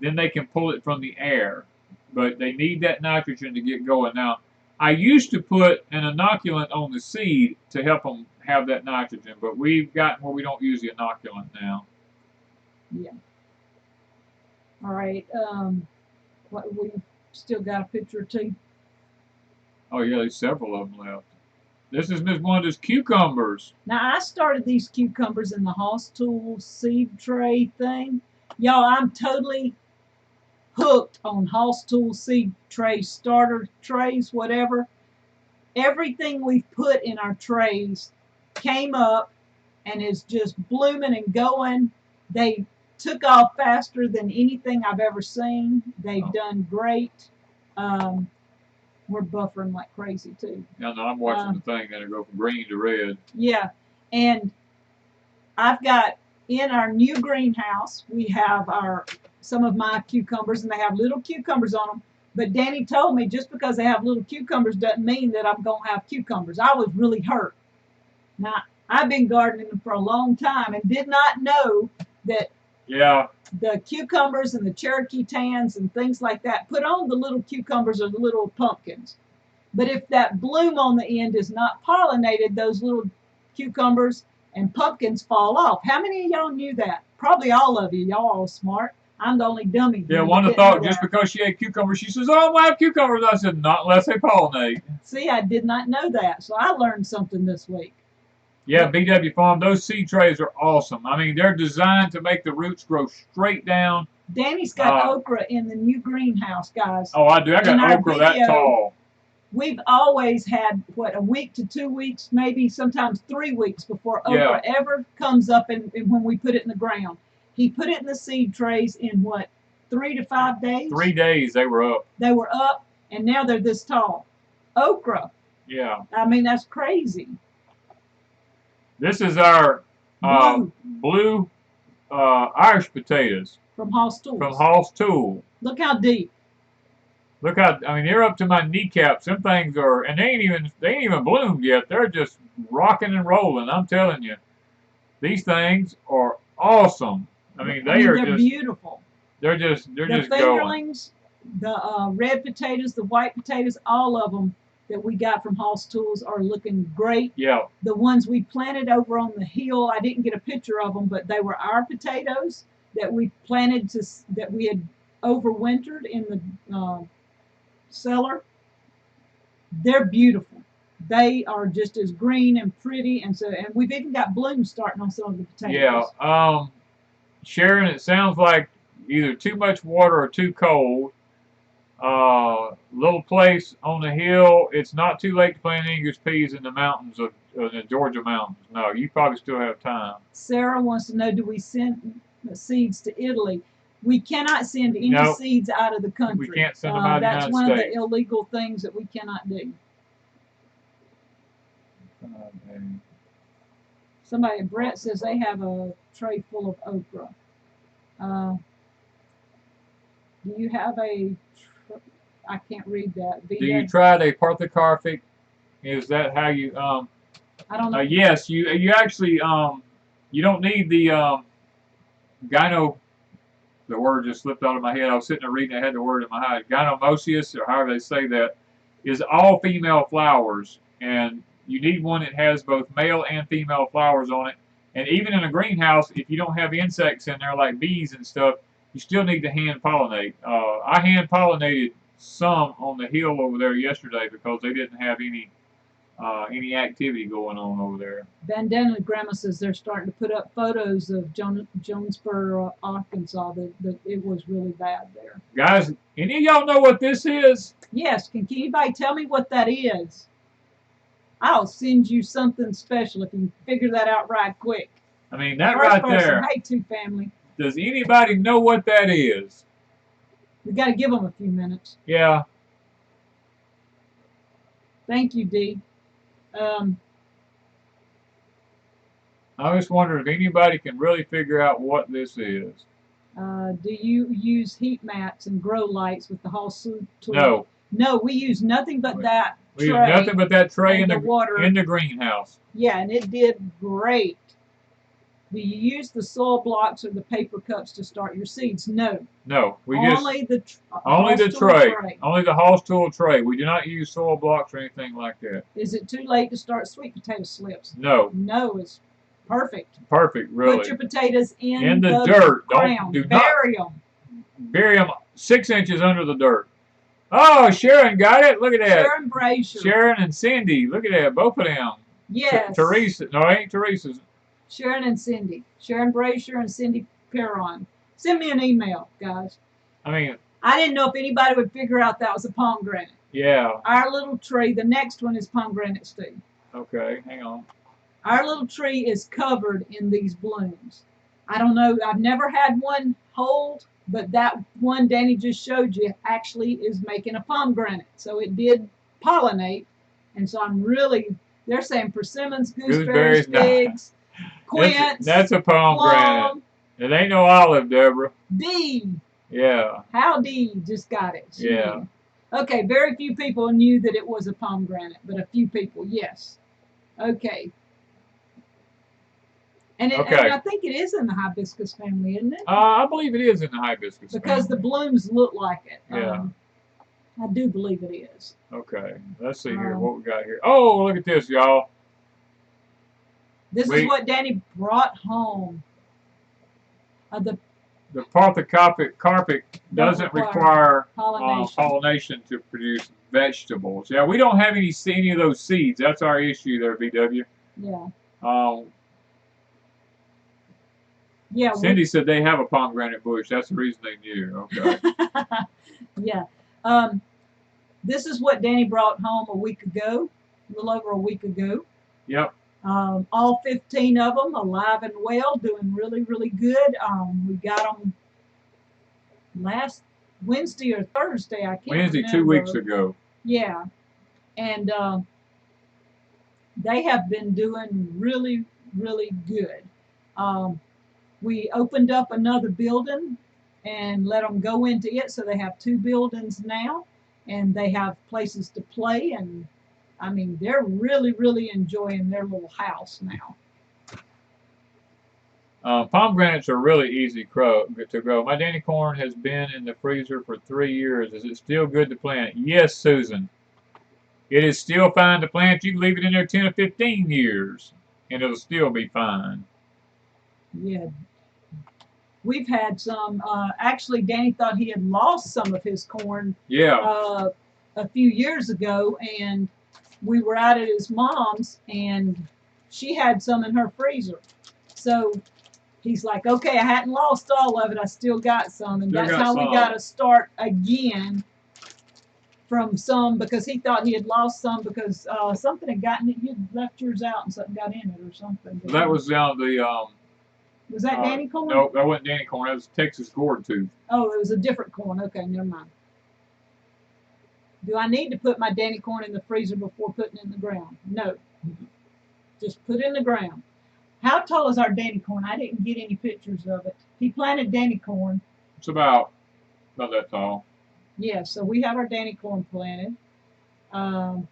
then they can pull it from the air. But they need that nitrogen to get going. Now, I used to put an inoculant on the seed to help them have that nitrogen, but we've gotten where we don't use the inoculant now. Yeah. All right. We still got a picture or two? Oh, yeah, there's several of them left. This is Miss Wanda's cucumbers. Now, I started these cucumbers in the Hoss Tools seed tray thing. Y'all, I'm totally hooked on Hoss Tools seed tray starter trays, whatever. Everything we've put in our trays came up and is just blooming and going. They took off faster than anything I've ever seen. They've done great. We're buffering like crazy too. Yeah, no, I'm watching the thing that'll go from green to red. Yeah, and I've got in our new greenhouse, we have some of my cucumbers, and they have little cucumbers on them. But Danny told me just because they have little cucumbers doesn't mean that I'm going to have cucumbers. I was really hurt. Now, I've been gardening them for a long time and did not know that the cucumbers and the Cherokee tans and things like that put on the little cucumbers or the little pumpkins. But if that bloom on the end is not pollinated, those little cucumbers and pumpkins fall off. How many of y'all knew that? Probably all of you. Y'all all smart. I'm the only dummy. Yeah, Wanda thought just because she ate cucumbers, she says, "Oh, I have cucumbers." I said, "Not unless they pollinate." See, I did not know that, so I learned something this week. Yeah, BW Farm, those seed trays are awesome. I mean, they're designed to make the roots grow straight down. Danny's got okra in the new greenhouse, guys. Oh, I do. I got okra that tall. We've always had, what, a week to 2 weeks, maybe sometimes 3 weeks before okra ever comes up and when we put it in the ground. He put it in the seed trays in, what, 3 to 5 days? 3 days they were up. They were up, and now they're this tall. Okra. Yeah. I mean, that's crazy. This is our blue Irish potatoes. From Hoss Tools. From Hoss Tools. Look how deep. Look how, I mean, they're up to my kneecaps. Them things are, and they ain't even bloomed yet. They're just rocking and rolling. I'm telling you, these things are awesome. I mean, they're beautiful. They're just the going. fingerlings, the red potatoes, the white potatoes, all of them that we got from Hoss Tools are looking great. Yeah. The ones we planted over on the hill, I didn't get a picture of them, but they were our potatoes that we planted that we had overwintered in the cellar. They're beautiful. They are just as green and pretty, and we've even got blooms starting on some of the potatoes. Yeah. Sharon, it sounds like either too much water or too cold. Little place on the hill. It's not too late to plant English peas in the mountains of the Georgia mountains. No, you probably still have time. Sarah wants to know, do we send seeds to Italy? We cannot send any seeds out of the country. We can't send them out of the United States. That's one of the illegal things that we cannot do. Somebody, Brett says they have a tray full of okra. Do you have a? I can't read that. Do you try the porthicarpic? Is that how you? I don't know. Yes, you actually you don't need the gyno. The word just slipped out of my head. I was sitting there reading. I had the word in my head. Gynomosius, or however they say that, is all female flowers, and you need one that has both male and female flowers on it. And even in a greenhouse, if you don't have insects in there like bees and stuff, you still need to hand pollinate. I hand pollinated some on the hill over there yesterday because they didn't have any activity going on over there. Bandana Grandma says they're starting to put up photos of Jonesboro, Arkansas. That it was really bad there. Guys, any of y'all know what this is? Yes. Can anybody tell me what that is? I'll send you something special if you can figure that out right quick. I mean, that right there. Hey, two family. Does anybody know what that is? We got to give them a few minutes. Yeah. Thank you, Dee. I just wonder if anybody can really figure out what this is. Do you use heat mats and grow lights with the Hoss tool? No. No, we use nothing but that We tray. use nothing but that tray in the water. In the greenhouse. Yeah, and it did great. Do you use the soil blocks or the paper cups to start your seeds? No. No, we only the tray. Only the Hoss tool tray. We do not use soil blocks or anything like that. Is it too late to start sweet potato slips? No. No, it's perfect. Perfect, really. Put your potatoes in the dirt. Ground. Bury them. Bury them 6 inches under the dirt. Oh, Sharon got it. Look at that. Sharon Brazier. Sharon and Cindy. Look at that. Both of them. Yes. Teresa. No, it ain't Teresa's. Sharon and Cindy. Sharon Brazier and Cindy Perron. Send me an email, guys. I mean, I didn't know if anybody would figure out that was a pomegranate. Yeah. Our little tree, the next one is pomegranate, Steve. Okay, hang on. Our little tree is covered in these blooms. I don't know, I've never had one hold, but that one Danny just showed you actually is making a pomegranate. So it did pollinate. And so I'm really, they're saying persimmons, gooseberries, figs, quince. That's a pomegranate. Plum. It ain't no olive, Deborah. D. Yeah. How D just got it. Yeah. Okay, very few people knew that it was a pomegranate, but a few people, yes. Okay. And I think it is in the hibiscus family, isn't it? I believe it is in the hibiscus because family. The blooms look like it. Yeah. I do believe it is. Okay. Let's see here what we got here. Oh, look at this, y'all. This is what Danny brought home. The porthicarpic doesn't require pollination to produce vegetables. Yeah, we don't have any of those seeds. That's our issue there, BW. Yeah. Yeah. Cindy said they have a pomegranate bush. That's the reason they knew. Okay. Yeah. This is what Danny brought home a week ago, a little over a week ago. Yep. All 15 of them alive and well, doing really, really good. We got them last Wednesday or Thursday. I can't Wednesday, remember. 2 weeks ago. Yeah. And they have been doing really, really good. We opened up another building and let them go into it. So they have 2 buildings now, and they have places to play. And I mean, they're really, really enjoying their little house now. Pomegranates are really easy to grow. My Danny corn has been in the freezer for 3 years. Is it still good to plant? Yes, Susan. It is still fine to plant. You can leave it in there 10 or 15 years, and it'll still be fine. Yeah. We've had some, actually Danny thought he had lost some of his corn a few years ago, and we were out at his mom's, and she had some in her freezer. So he's like, okay, I hadn't lost all of it. I still got some, and that's how we got to start again from some, because he thought he had lost some because something had gotten it. You left yours out and something got in it or something. That was down the... was that Danny corn? No, that wasn't Danny corn. That was Texas gourd tooth. Oh, it was a different corn. Okay, never mind. Do I need to put my Danny corn in the freezer before putting it in the ground? No. just put in the ground. How tall is our Danny corn? I didn't get any pictures of it. He planted Danny corn. It's about that tall. Yeah, so we have our Danny corn planted. Mama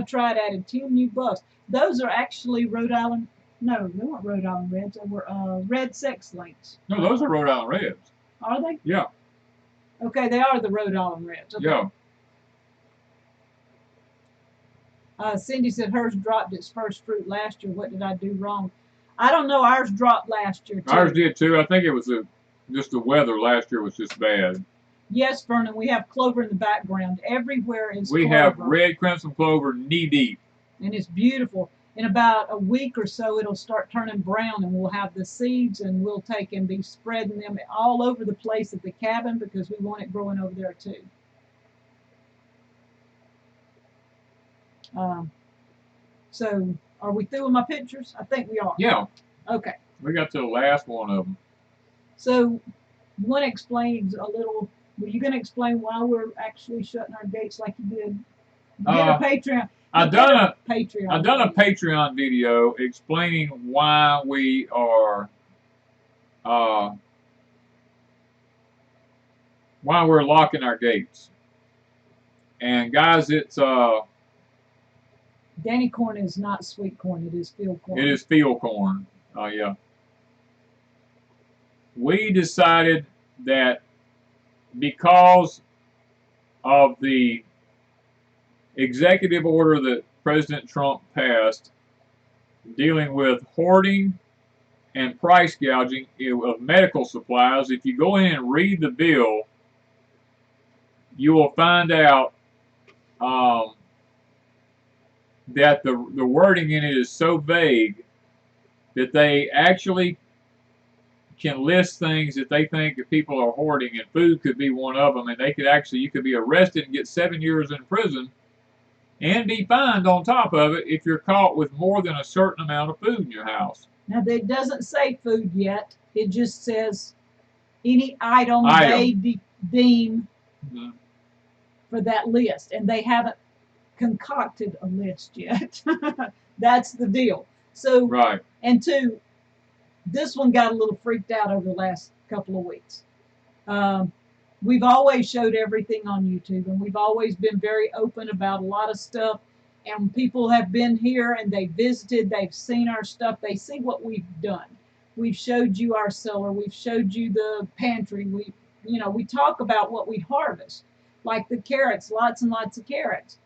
tried added 10 new buffs. Those are actually Rhode Island. No, they weren't Rhode Island Reds. They were red sex links. No, those are Rhode Island Reds. Are they? Yeah. Okay, they are the Rhode Island Reds. Okay. Yeah. Cindy said hers dropped its first fruit last year. What did I do wrong? I don't know. Ours dropped last year, too. Ours did, too. I think it was just the weather last year was just bad. Yes, Vernon, we have clover in the background. Everywhere is We clover. have red crimson clover knee-deep. And it's beautiful. In about a week or so, it'll start turning brown, and we'll have the seeds, and we'll take and be spreading them all over the place at the cabin because we want it growing over there, too. So, are we through with my pictures? I think we are. Yeah. Okay. We got to the last one of them. So, you want to explain a little, were you going to explain why we're actually shutting our gates like you did? You did a Patreon. I've done a Patreon video explaining why we are, why we're locking our gates. And guys, it's, Danny corn is not sweet corn, it is field corn. It is field corn. Oh, yeah. We decided that because of the executive order that President Trump passed dealing with hoarding and price gouging of medical supplies, if you go in and read the bill, you will find out that the wording in it is so vague that they actually can list things that they think that people are hoarding, and food could be one of them, and they could actually, you could be arrested and get 7 years in prison and be fined on top of it if you're caught with more than a certain amount of food in your house. Now, it doesn't say food yet. It just says any item. They deem for that list, and they haven't concocted a list yet. That's the deal. So, right. And two, this one got a little freaked out over the last couple of weeks. We've always showed everything on YouTube, and we've always been very open about a lot of stuff. And people have been here and they visited, they've seen our stuff, they see what we've done. We've showed you our cellar, we've showed you the pantry, we talk about what we harvest, like the carrots, lots and lots of carrots.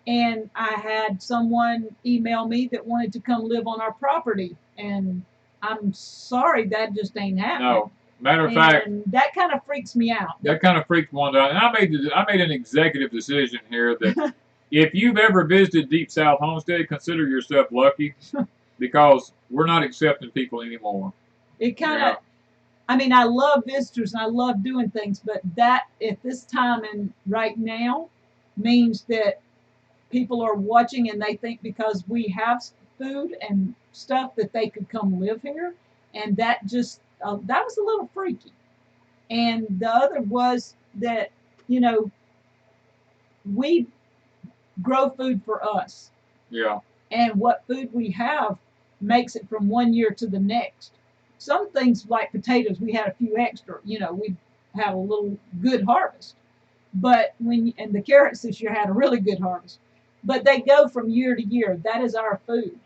And I had someone email me that wanted to come live on our property, and I'm sorry, that just ain't happening. No. Matter of fact, that kind of freaks me out. That kind of freaked Wanda out. And I made an executive decision here that if you've ever visited Deep South Homestead, consider yourself lucky because we're not accepting people anymore. It kind of, I mean, I love visitors and I love doing things, but that at this time and right now means that people are watching and they think because we have food and stuff that they could come live here, and that just that was a little freaky. And the other was that we grow food for us. Yeah. And what food we have makes it from one year to the next. Some things like potatoes, we had a few extra. We had a little good harvest. But and the carrots this year had a really good harvest. But they go from year to year. That is our food.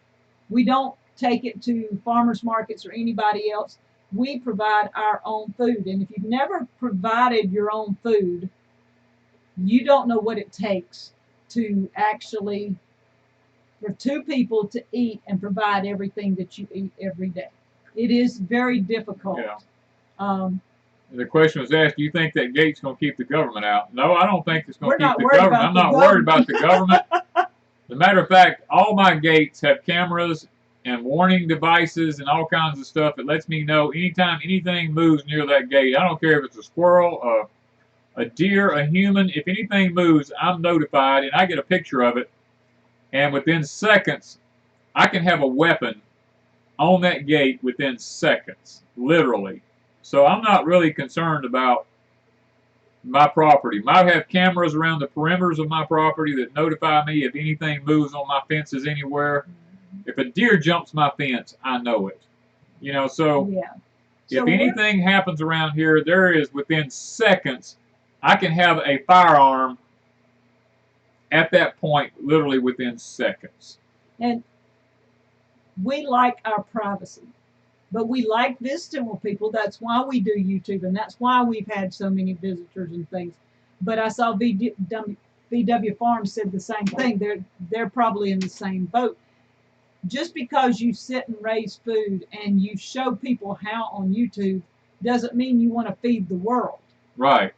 We don't take it to farmers markets or anybody else. We provide our own food. And if you've never provided your own food, you don't know what it takes to actually, for two people to eat and provide everything that you eat every day. It is very difficult. Yeah. The question was asked, do you think that gate's going to keep the government out? No, I don't think it's going to keep the government. I'm not worried about the government. As a matter of fact, all my gates have cameras and warning devices and all kinds of stuff that lets me know anytime anything moves near that gate. I don't care if it's a squirrel, a deer, a human. If anything moves, I'm notified, and I get a picture of it. And within seconds, I can have a weapon on that gate within seconds, literally. So I'm not really concerned about my property. I have cameras around the perimeters of my property that notify me if anything moves on my fences anywhere. If a deer jumps my fence, I know it. You know, so Yeah. if So anything happens around here, there is within seconds, I can have a firearm at that point, literally within seconds. and we like our privacy, but we like visiting with people. That's why we do YouTube, and that's why we've had so many visitors and things. But I saw VW Farms said the same thing. They're probably in the same boat. Just because you sit and raise food and you show people how on YouTube doesn't mean you want to feed the world. Right.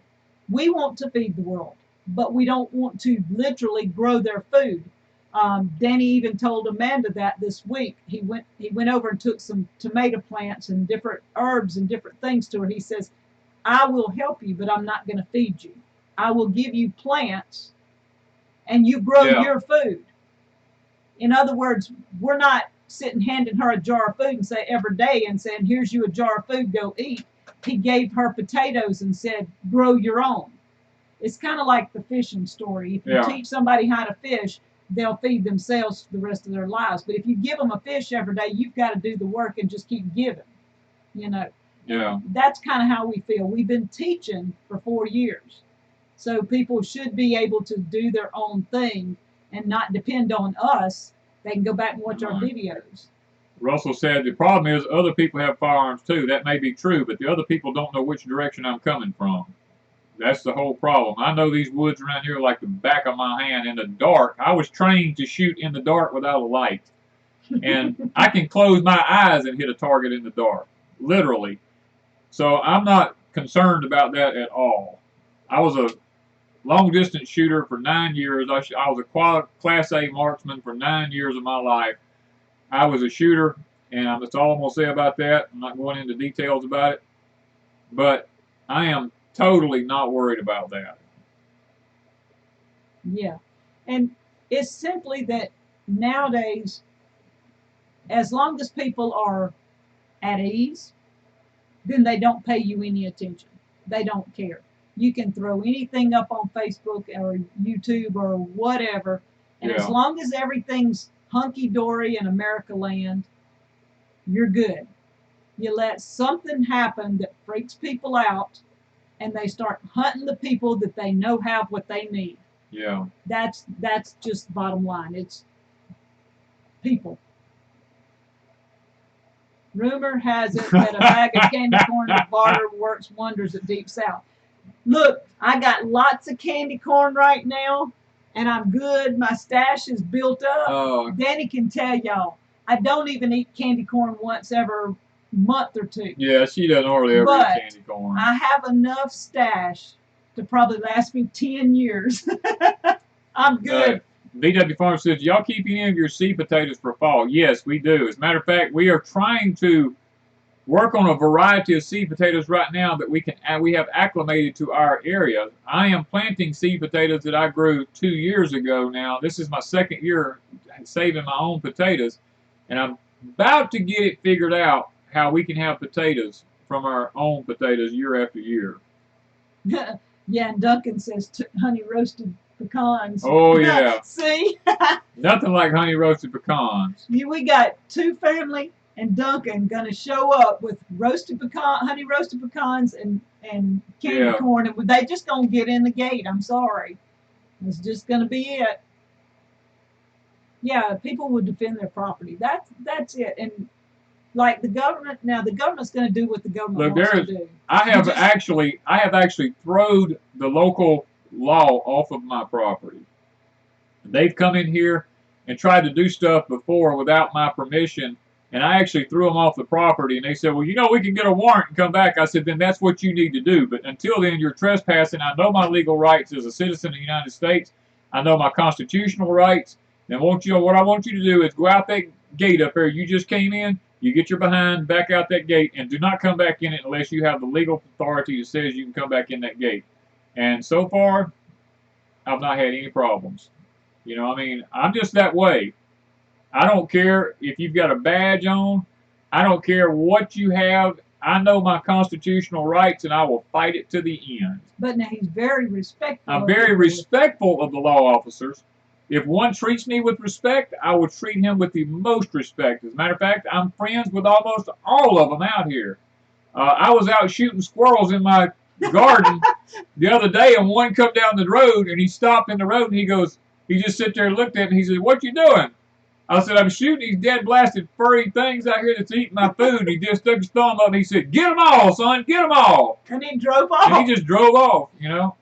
We want to feed the world, but we don't want to literally grow their food. Danny even told Amanda that this week. He went over and took some tomato plants and different herbs and different things to her. He says, I will help you, but I'm not going to feed you. I will give you plants and you grow your food. In other words, we're not sitting handing her a jar of food and say every day and saying, here's you a jar of food, go eat. He gave her potatoes and said, grow your own. It's kind of like the fishing story. If you teach somebody how to fish, they'll feed themselves for the rest of their lives. But if you give them a fish every day, you've got to do the work and just keep giving. You know. Yeah. That's kind of how we feel. We've been teaching for 4 years. So people should be able to do their own thing and not depend on us. They can go back and watch our videos. Russell said the problem is other people have firearms too. That may be true, but the other people don't know which direction I'm coming from. That's the whole problem. I know these woods around here like the back of my hand. In the dark, I was trained to shoot in the dark without a light. And I can close my eyes and hit a target in the dark, literally. So I'm not concerned about that at all. I was a long-distance shooter for 9 years. I was a Class A marksman for 9 years of my life. I was a shooter, and that's all I'm going to say about that. I'm not going into details about it. But I am totally not worried about that. Yeah. And it's simply that nowadays, as long as people are at ease, then they don't pay you any attention. They don't care. You can throw anything up on Facebook or YouTube or whatever, and as long as everything's hunky-dory in America land, you're good. You let something happen that freaks people out, and they start hunting the people that they know have what they need. Yeah. That's just the bottom line. It's people. Rumor has it that a bag of candy corn and barter works wonders at Deep South. Look, I got lots of candy corn right now, and I'm good. My stash is built up. Danny can tell y'all, I don't even eat candy corn once every month or two. Yeah, she doesn't hardly ever eat candy corn. I have enough stash to probably last me 10 years. I'm good. VW Farm says, y'all keep any of your seed potatoes for fall? Yes, we do. As a matter of fact, we are trying to work on a variety of seed potatoes right now that we have acclimated to our area. I am planting seed potatoes that I grew 2 years ago now. This is my second year saving my own potatoes, and I'm about to get it figured out how we can have potatoes from our own potatoes year after year. Yeah, and Duncan says honey roasted pecans. Oh, yeah. See? Nothing like honey roasted pecans. We got two family and Duncan going to show up with honey roasted pecans and candy corn, and they just going to get in the gate. I'm sorry. It's just going to be it. Yeah, people would defend their property. That's it. And like the government, now the government's going to do what the government wants to do. I have actually thrown the local law off of my property. They've come in here and tried to do stuff before without my permission, and I actually threw them off the property, and they said, well, you know, we can get a warrant and come back. I said, then that's what you need to do. But until then, you're trespassing. I know my legal rights as a citizen of the United States. I know my constitutional rights. And what I want you to do is go out that gate up there you just came in, you get your behind back out that gate, and do not come back in it unless you have the legal authority that says you can come back in that gate. And so far, I've not had any problems. You know, I mean, I'm just that way. I don't care if you've got a badge on. I don't care what you have. I know my constitutional rights, and I will fight it to the end. But now he's very respectful. I'm very respectful of the law officers, If one treats me with respect, I will treat him with the most respect. As a matter of fact, I'm friends with almost all of them out here. I was out shooting squirrels in my garden the other day, and one come down the road, and he stopped in the road, and he just sit there and looked at me, and he said, "What you doing?" I said, "I'm shooting these dead blasted furry things out here that's eating my food." He just stuck his thumb up, and he said, "Get them all, son, get them all." And he drove off. And he just drove off, you know.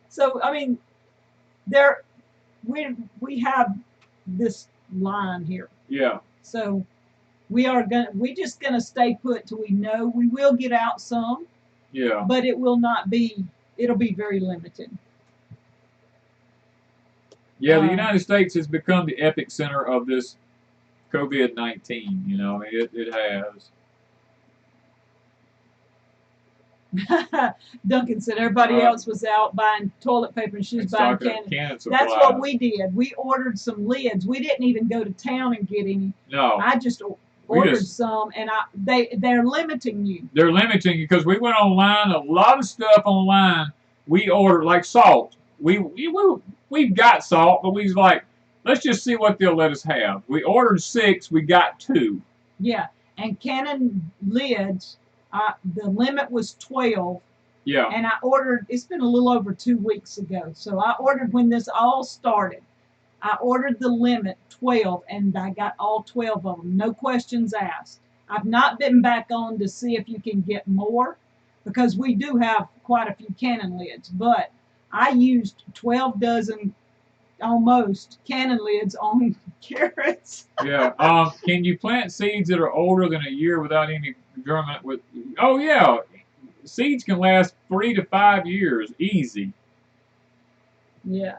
So, I mean, we have this line here. Yeah. So we're just gonna stay put till we know. We will get out some. Yeah. But it'll be very limited. Yeah, the United States has become the epicenter of this COVID-19, you know. I mean, it has. Duncan said everybody else was out buying toilet paper and she was buying cannons. That's what we did. We ordered some lids. We didn't even go to town and get any. No. I just ordered some, and they're limiting you. They're limiting you because we went online, a lot of stuff online. We ordered like salt. We've got salt, but we was like, let's just see what they'll let us have. We ordered 6, we got 2. Yeah, and cannon lids. The limit was 12. Yeah. And I ordered, it's been a little over 2 weeks ago. So I ordered when this all started. I ordered the limit 12 and I got all 12 of them. No questions asked. I've not been back on to see if you can get more because we do have quite a few cannon lids. But I used 12 dozen almost cannon lids on carrots. Yeah. Can you plant seeds that are older than a year without any germinate with? Oh yeah, seeds can last 3 to 5 years, easy. Yeah.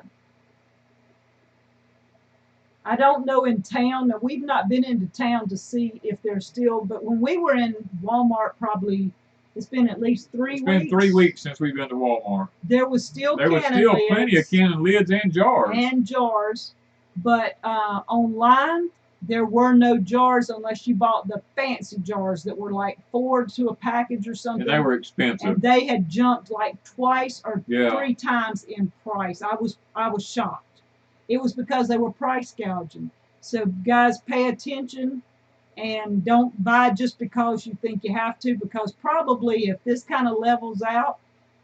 I don't know in town. We've not been into town to see if they're still. But when we were in Walmart, probably it's been at least 3 weeks. It's been 3 weeks since we've been to Walmart. There was still plenty of cannon lids and jars. And jars, but online there were no jars unless you bought the fancy jars that were like $4 to a package or something. And they were expensive. And they had jumped like twice or 3 times in price. I was shocked. It was because they were price gouging. So guys, pay attention and don't buy just because you think you have to, because probably if this kind of levels out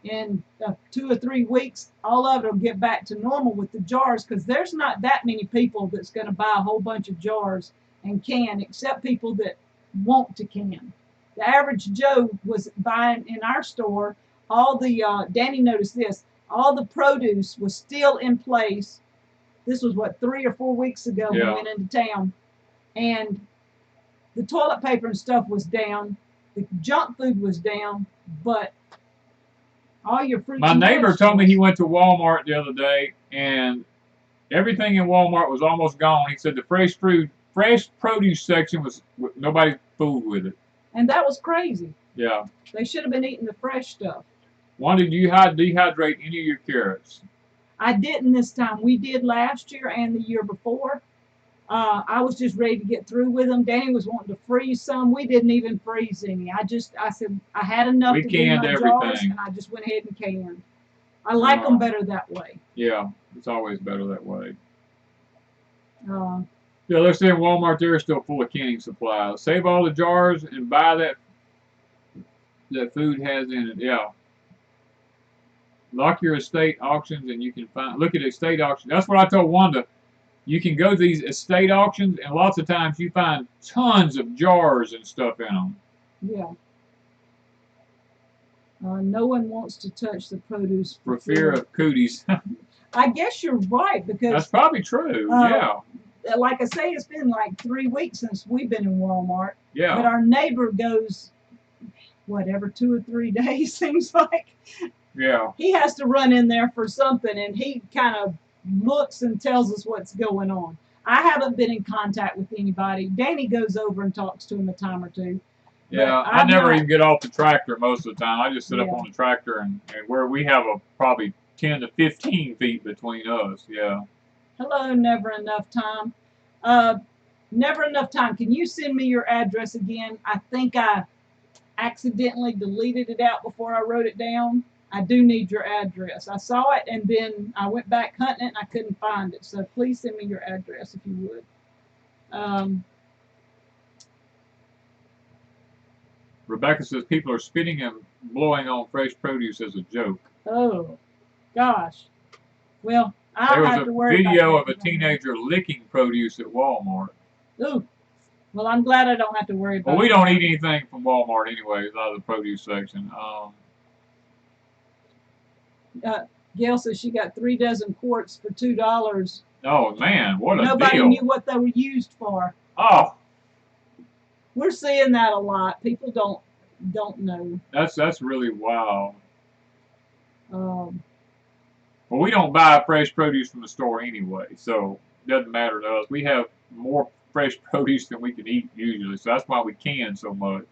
in 2 or 3 weeks, all of it will get back to normal with the jars, because there's not that many people that's going to buy a whole bunch of jars and can, except people that want to can. The average Joe was buying in our store, all the, Danny noticed this, all the produce was still in place. This was what, 3 or 4 weeks ago we went into town, and the toilet paper and stuff was down, the junk food was down, but all your fruits. My neighbor told me he went to Walmart the other day, and everything in Walmart was almost gone. He said the fresh produce section was, nobody fooled with it. And that was crazy. Yeah. They should have been eating the fresh stuff. Wanda, do you dehydrate any of your carrots? I didn't this time. We did last year and the year before. I was just ready to get through with them. Danny was wanting to freeze some. We didn't even freeze any. I said I had enough to do my jars, and I just went ahead and canned. I like them better that way. Yeah, it's always better that way. Yeah, they're saying Walmart, they're still full of canning supplies. Save all the jars and buy that food has in it. Yeah. Lock your estate auctions, and you can look at estate auctions. That's what I told Wanda. You can go to these estate auctions, and lots of times you find tons of jars and stuff in them. Yeah. No one wants to touch the produce for fear of cooties. I guess you're right, because that's probably true. Yeah. Like I say, it's been like 3 weeks since we've been in Walmart. Yeah. But our neighbor goes, whatever, 2 or 3 days seems like. Yeah. He has to run in there for something, and he kind of looks and tells us what's going on. I haven't been in contact with anybody. Danny goes over and talks to him a time or two. Yeah, I never even get off the tractor most of the time. I just sit up on the tractor, and where we have probably 10 to 15 feet between us. Yeah. Hello, Never Enough Time. Never Enough Time. Can you send me your address again? I think I accidentally deleted it out before I wrote it down. I do need your address. I saw it and then I went back hunting it and I couldn't find it. So please send me your address if you would. Rebecca says people are spitting and blowing on fresh produce as a joke. Oh, gosh. Well, I There don't was have to a worry about video of that. a teenager licking produce at Walmart. Ooh. Well, I'm glad I don't have to worry about Well, we don't that. eat anything from Walmart anyways, out of the produce section. Gail says she got 3 dozen quarts for $2. Oh man, what a Nobody deal! knew what they were used for. Oh, We're seeing that a lot. People don't know. that's really wild. Um, Well, we don't buy fresh produce from the store anyway, so it doesn't matter to us. We have more fresh produce than we can eat usually, so that's why we can so much.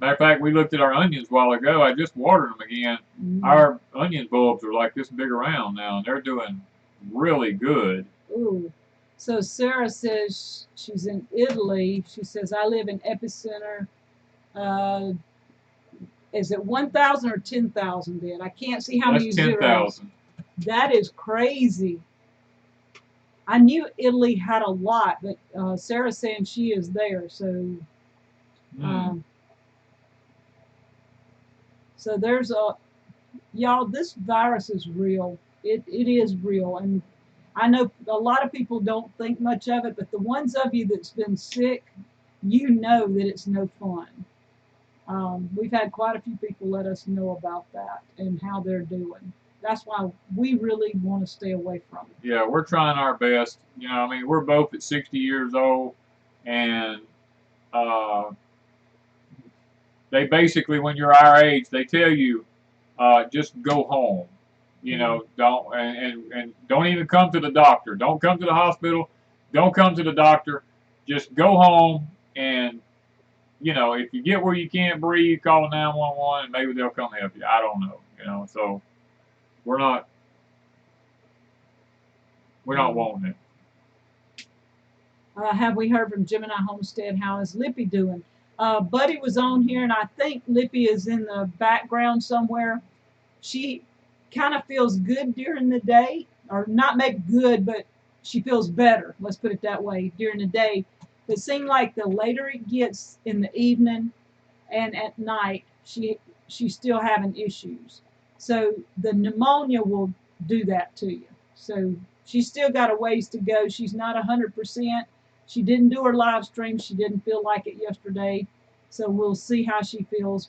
Matter of fact, we looked at our onions a while ago. I just watered them again. Our onion bulbs are like this big around now, and they're doing really good. Ooh. So Sarah says she's in Italy. She says, I live in Epicenter. Is it 1,000 or 10,000 then? I can't see how many zeros. 10,000. That is crazy. I knew Italy had a lot, but Sarah's saying she is there. So, so there's y'all, this virus is real. It is real. And I know a lot of people don't think much of it, but the ones of you that's been sick, you know that it's no fun. We've had quite a few people let us know about that and how they're doing. That's why we really want to stay away from it. Yeah, we're trying our best. You know, I mean, we're both at 60 years old, and they basically, when you're our age, they tell you, just go home. You know, don't and don't even come to the doctor. Don't come to the hospital. Don't come to the doctor. Just go home, and you know, if you get where you can't breathe, call 911 and maybe they'll come help you. I don't know. You know, so we're not wanting it. Have we heard from Gemini Homestead? How is Lippy doing? Buddy was on here, and I think Lippy is in the background somewhere. She kind of feels good during the day, or not maybe good, but she feels better. Let's put it that way during the day. It seemed like the later it gets in the evening and at night, she's still having issues. So the pneumonia will do that to you. So she's still got a ways to go. She's not 100%. She didn't do her live stream. She didn't feel like it yesterday. So we'll see how she feels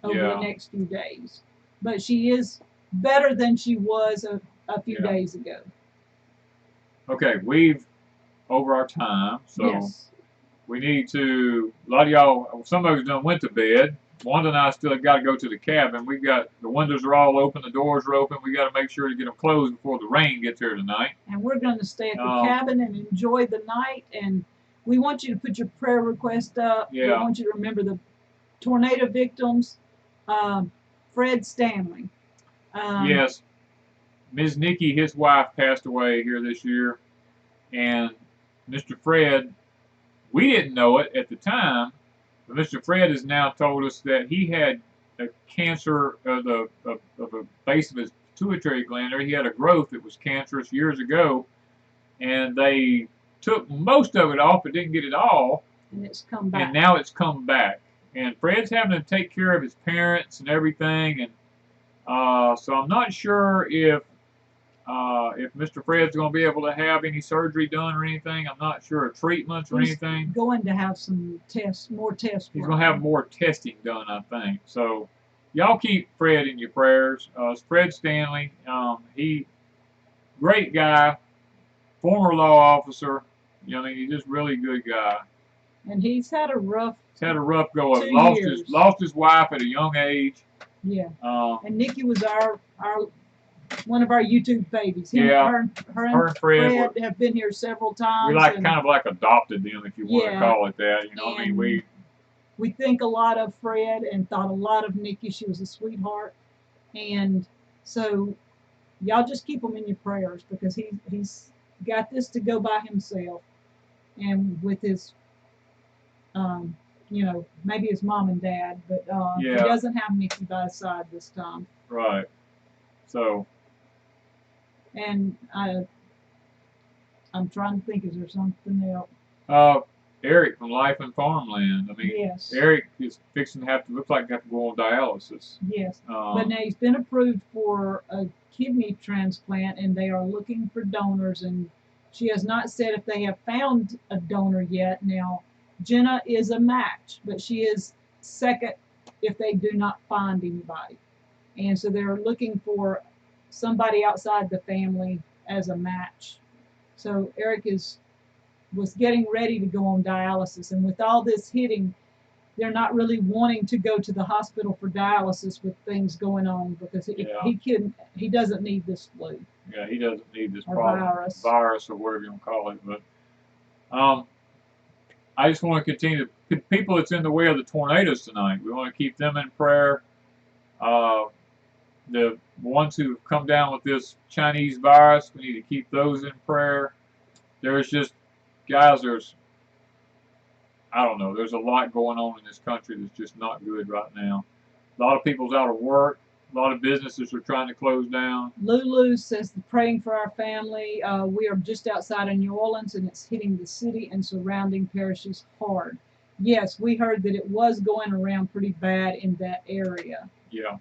over the next few days. But she is better than she was a few days ago. Okay, we've over our time, so yes. We need to. A lot of y'all, some of you done went to bed. Wanda and I still got to go to the cabin. We got the windows are all open, the doors are open. We got to make sure to get them closed before the rain gets here tonight. And we're going to stay at the cabin and enjoy the night. And we want you to put your prayer request up. Yeah. We want you to remember the tornado victims. Fred Stanley. Yes. Ms. Nikki, his wife, passed away here this year. And Mr. Fred, we didn't know it at the time, but Mr. Fred has now told us that he had a cancer of the base of his pituitary gland. He had a growth that was cancerous years ago, and they took most of it off, but didn't get it all. And it's come back. And now it's come back. And Fred's having to take care of his parents and everything, and so I'm not sure if Mr. Fred's going to be able to have any surgery done or anything. I'm not sure, treatments or anything. He's going to have some tests, more tests. He's going to have more testing done, I think. So y'all keep Fred in your prayers. Fred Stanley, he great guy, former law officer. You know, I mean, he's just really good guy. And he's had a rough. He's had a rough go of it. Lost his wife at a young age. Yeah. And Nikki was our one of our YouTube babies. Her and Fred have been here several times. We kind of adopted them, if you want to call it that. You know, I mean, we think a lot of Fred and thought a lot of Nikki. She was a sweetheart, and so y'all just keep him in your prayers because he's got this to go by himself, and with his you know, maybe his mom and dad, but he Yeah. doesn't have Nikki by his side this time. Right. So, And I'm trying to think, is there something else? Eric from Life and Farmland. I mean, Yes. Eric is fixing to looks like have to go on dialysis. Yes. But now he's been approved for a kidney transplant, and they are looking for donors. And she has not said if they have found a donor yet. Now, Jenna is a match, but she is second if they do not find anybody. And so they're looking for somebody outside the family as a match. So Eric was getting ready to go on dialysis, and with all this hitting, they're not really wanting to go to the hospital for dialysis with things going on, because he doesn't need this flu. Yeah, he doesn't need this virus or whatever you want to call it. But I just want to continue to people that's in the way of the tornadoes tonight. We want to keep them in prayer. The ones who have come down with this Chinese virus, we need to keep those in prayer. There's just, guys, I don't know, there's a lot going on in this country that's just not good right now. A lot of people's out of work. A lot of businesses are trying to close down. Lulu says, praying for our family. We are just outside of New Orleans, and it's hitting the city and surrounding parishes hard. Yes, we heard that it was going around pretty bad in that area. Yeah.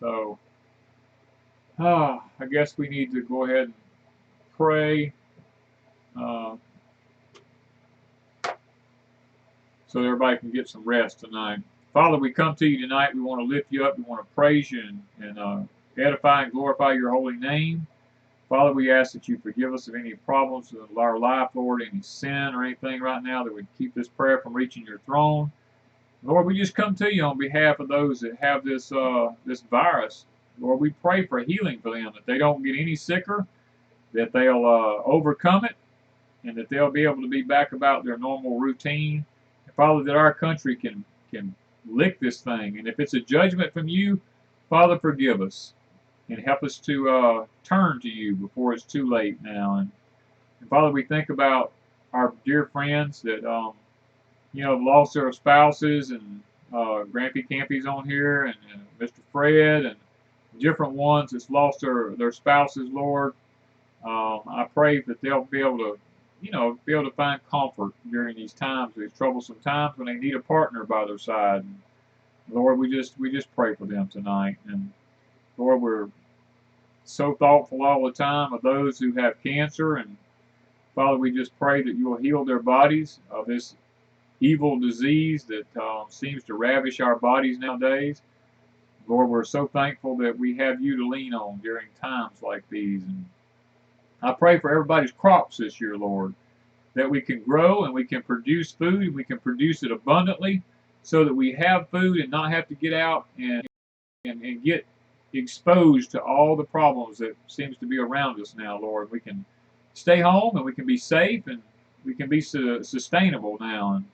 So, I guess we need to go ahead and pray. So everybody can get some rest tonight. Father, we come to you tonight. We want to lift you up. We want to praise you and edify and glorify your holy name. Father, we ask that you forgive us of any problems in our life, Lord, any sin or anything right now that would keep this prayer from reaching your throne. Lord, we just come to you on behalf of those that have this virus. Lord, we pray for healing for them, that they don't get any sicker, that they'll overcome it, and that they'll be able to be back about their normal routine. And Father, that our country can lick this thing. And if it's a judgment from you, Father, forgive us and help us to turn to you before it's too late now. And Father, we think about our dear friends that lost their spouses, and Grampy Campy's on here, and Mr. Fred, and different ones that's lost their spouses, Lord. I pray that they'll be able to find comfort during these times, these troublesome times when they need a partner by their side. And Lord, we just pray for them tonight. And Lord, we're so thoughtful all the time of those who have cancer. And Father, we just pray that you will heal their bodies of this evil disease that seems to ravish our bodies nowadays. Lord, we're so thankful that we have you to lean on during times like these. And I pray for everybody's crops this year, Lord, that we can grow and we can produce food, and we can produce it abundantly so that we have food and not have to get out and get exposed to all the problems that seems to be around us now, Lord. We can stay home and we can be safe and we can be sustainable now. And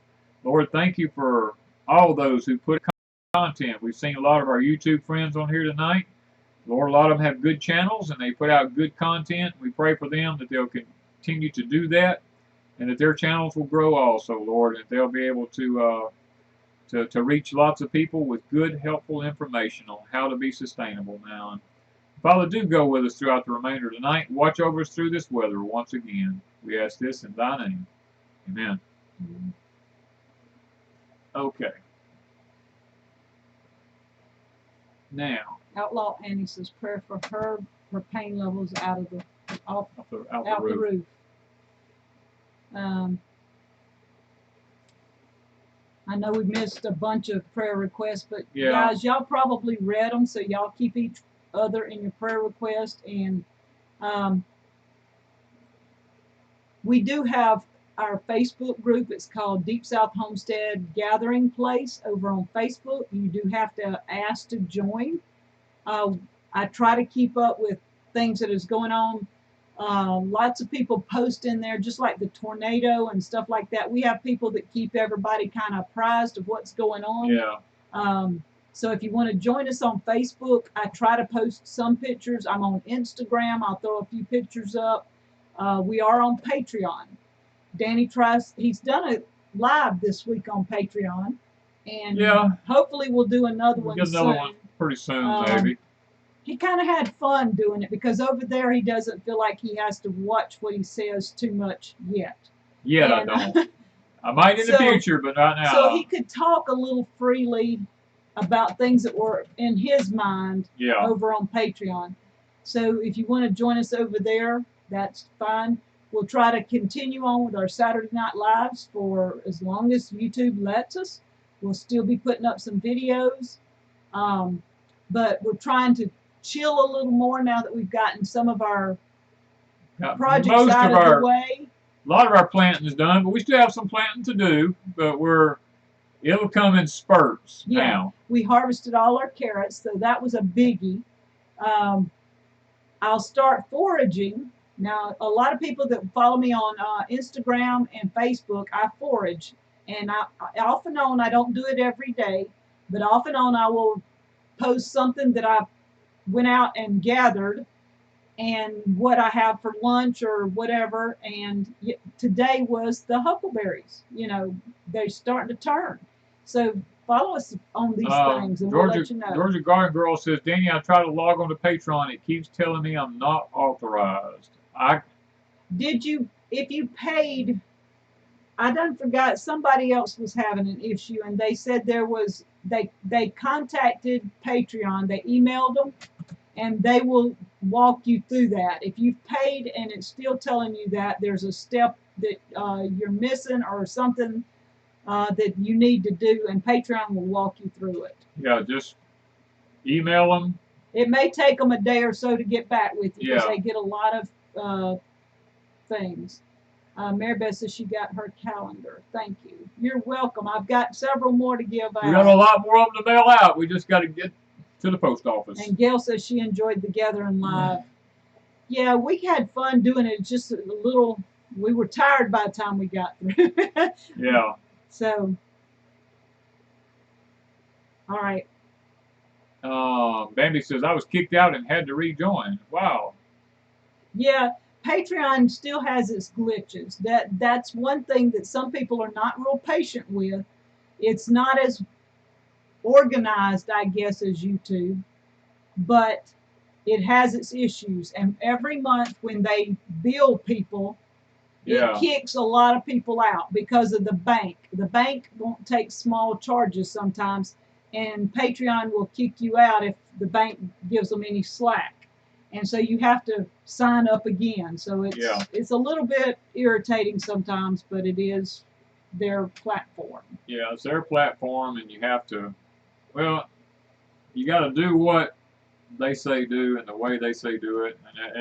Lord, thank you for all those who put content. We've seen a lot of our YouTube friends on here tonight. Lord, a lot of them have good channels and they put out good content. We pray for them that they'll continue to do that, and that their channels will grow also, Lord, and that they'll be able to reach lots of people with good, helpful information on how to be sustainable now. And Father, do go with us throughout the remainder of the night. Watch over us through this weather once again. We ask this in thy name. Amen. Okay. Now, Outlaw Annie says prayer for her pain levels out the roof. I know we missed a bunch of prayer requests, but guys, y'all probably read them, so y'all keep each other in your prayer request. And we do have our Facebook group. It's called Deep South Homestead Gathering Place over on Facebook. You do have to ask to join. I try to keep up with things that is going on. Lots of people post in there, just like the tornado and stuff like that. We have people that keep everybody kind of apprised of what's going on. Yeah. So if you want to join us on Facebook, I try to post some pictures. I'm on Instagram. I'll throw a few pictures up. We are on Patreon. Danny tries. He's done a live this week on Patreon, and Yeah. hopefully we'll do another We'll one get another soon. one pretty soon, maybe. He kind of had fun doing it because over there he doesn't feel like he has to watch what he says too much yet. Yeah, And, I don't. I might in the future, but not now. So he could talk a little freely about things that were in his mind over on Patreon. So if you want to join us over there, that's fine. We'll try to continue on with our Saturday Night Lives for as long as YouTube lets us. We'll still be putting up some videos. But we're trying to chill a little more now that we've gotten some of our projects out of the way. A lot of our planting is done, but we still have some planting to do. But it'll come in spurts now. We harvested all our carrots, so that was a biggie. I'll start foraging. Now, a lot of people that follow me on Instagram and Facebook, I forage. And off and on, I don't do it every day, but off and on I will post something that I went out and gathered and what I have for lunch or whatever. And today was the huckleberries. You know, they're starting to turn. So follow us on these things and we'll let you know. Georgia Garden Girl says, Danny, I try to log on to Patreon. It keeps telling me I'm not authorized. If you paid, I done forgot, somebody else was having an issue and they said they contacted Patreon, they emailed them, and they will walk you through that. If you've paid and it's still telling you that there's a step that you're missing or something that you need to do, and Patreon will walk you through it. Yeah, just email them. It may take them a day or so to get back with you because they get a lot of things. Mary Beth says she got her calendar. Thank you. You're welcome. I've got several more to give out. We got a lot more of them to mail out. We just got to get to the post office. And Gail says she enjoyed the Gathering Live. Yeah, we had fun doing it. Just a little, we were tired by the time we got through. Yeah. So, all right. Bambi says, I was kicked out and had to rejoin. Wow. Yeah, Patreon still has its glitches. That's one thing that some people are not real patient with. It's not as organized, I guess, as YouTube, but it has its issues. And every month when they bill people, it kicks a lot of people out because of the bank. The bank won't take small charges sometimes, and Patreon will kick you out if the bank gives them any slack. And so you have to sign up again. So it's a little bit irritating sometimes, but it is their platform. Yeah, it's their platform, and you have to, well, you got to do what they say do and the way they say do it, and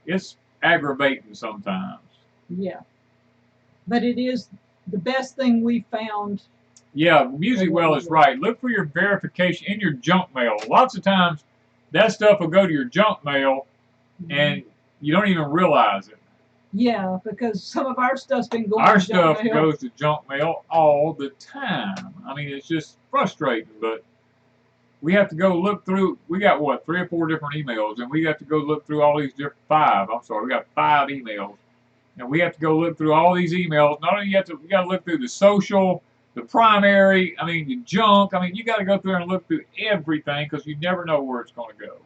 it's aggravating sometimes. Yeah, but it is the best thing we found. Yeah, Music Well is right. Look for your verification in your junk mail. Lots of times that stuff will go to your junk mail and you don't even realize it. Yeah, because some of our stuff's been going to junk mail. Our stuff goes to junk mail all the time. I mean, it's just frustrating, but we have to go look through. We got, what, 3 or 4 different emails, and we have to go look through all these different, 5. I'm sorry, we got 5 emails. And we have to go look through all these emails. Not only we got to look through the social, the primary, I mean, the junk. I mean, you got to go through and look through everything because you never know where it's going to go.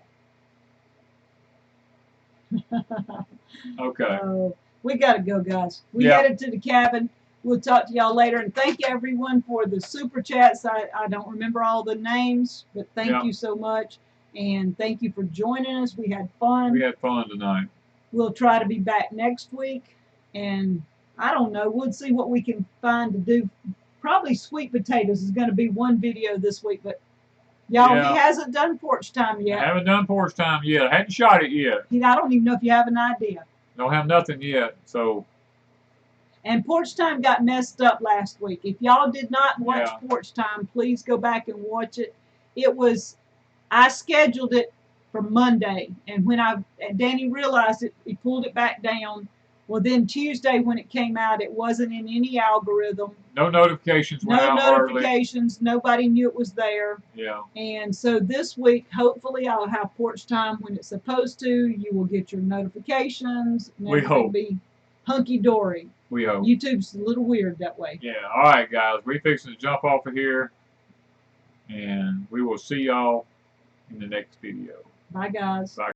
Okay. We got to go, guys. We headed to the cabin. We'll talk to y'all later. And thank you, everyone, for the super chats. I don't remember all the names, but thank you so much. And thank you for joining us. We had fun. We had fun tonight. We'll try to be back next week. And I don't know. We'll see what we can find to do. Probably sweet potatoes is going to be one video this week, but y'all, he hasn't done porch time yet. I haven't done porch time yet. I hadn't shot it yet. I don't even know if you have an idea. Don't have nothing yet, so. And porch time got messed up last week. If y'all did not watch porch time, please go back and watch it. I scheduled it for Monday, and when Danny realized it, he pulled it back down. Well, then Tuesday when it came out, it wasn't in any algorithm. No notifications went out. No notifications. Nobody knew it was there. Yeah. And so this week, hopefully, I'll have porch time when it's supposed to. You will get your notifications. We hope. hunky-dory. We hope. YouTube's a little weird that way. Yeah. All right, guys. We fixing to jump off of here, and we will see y'all in the next video. Bye, guys. Bye.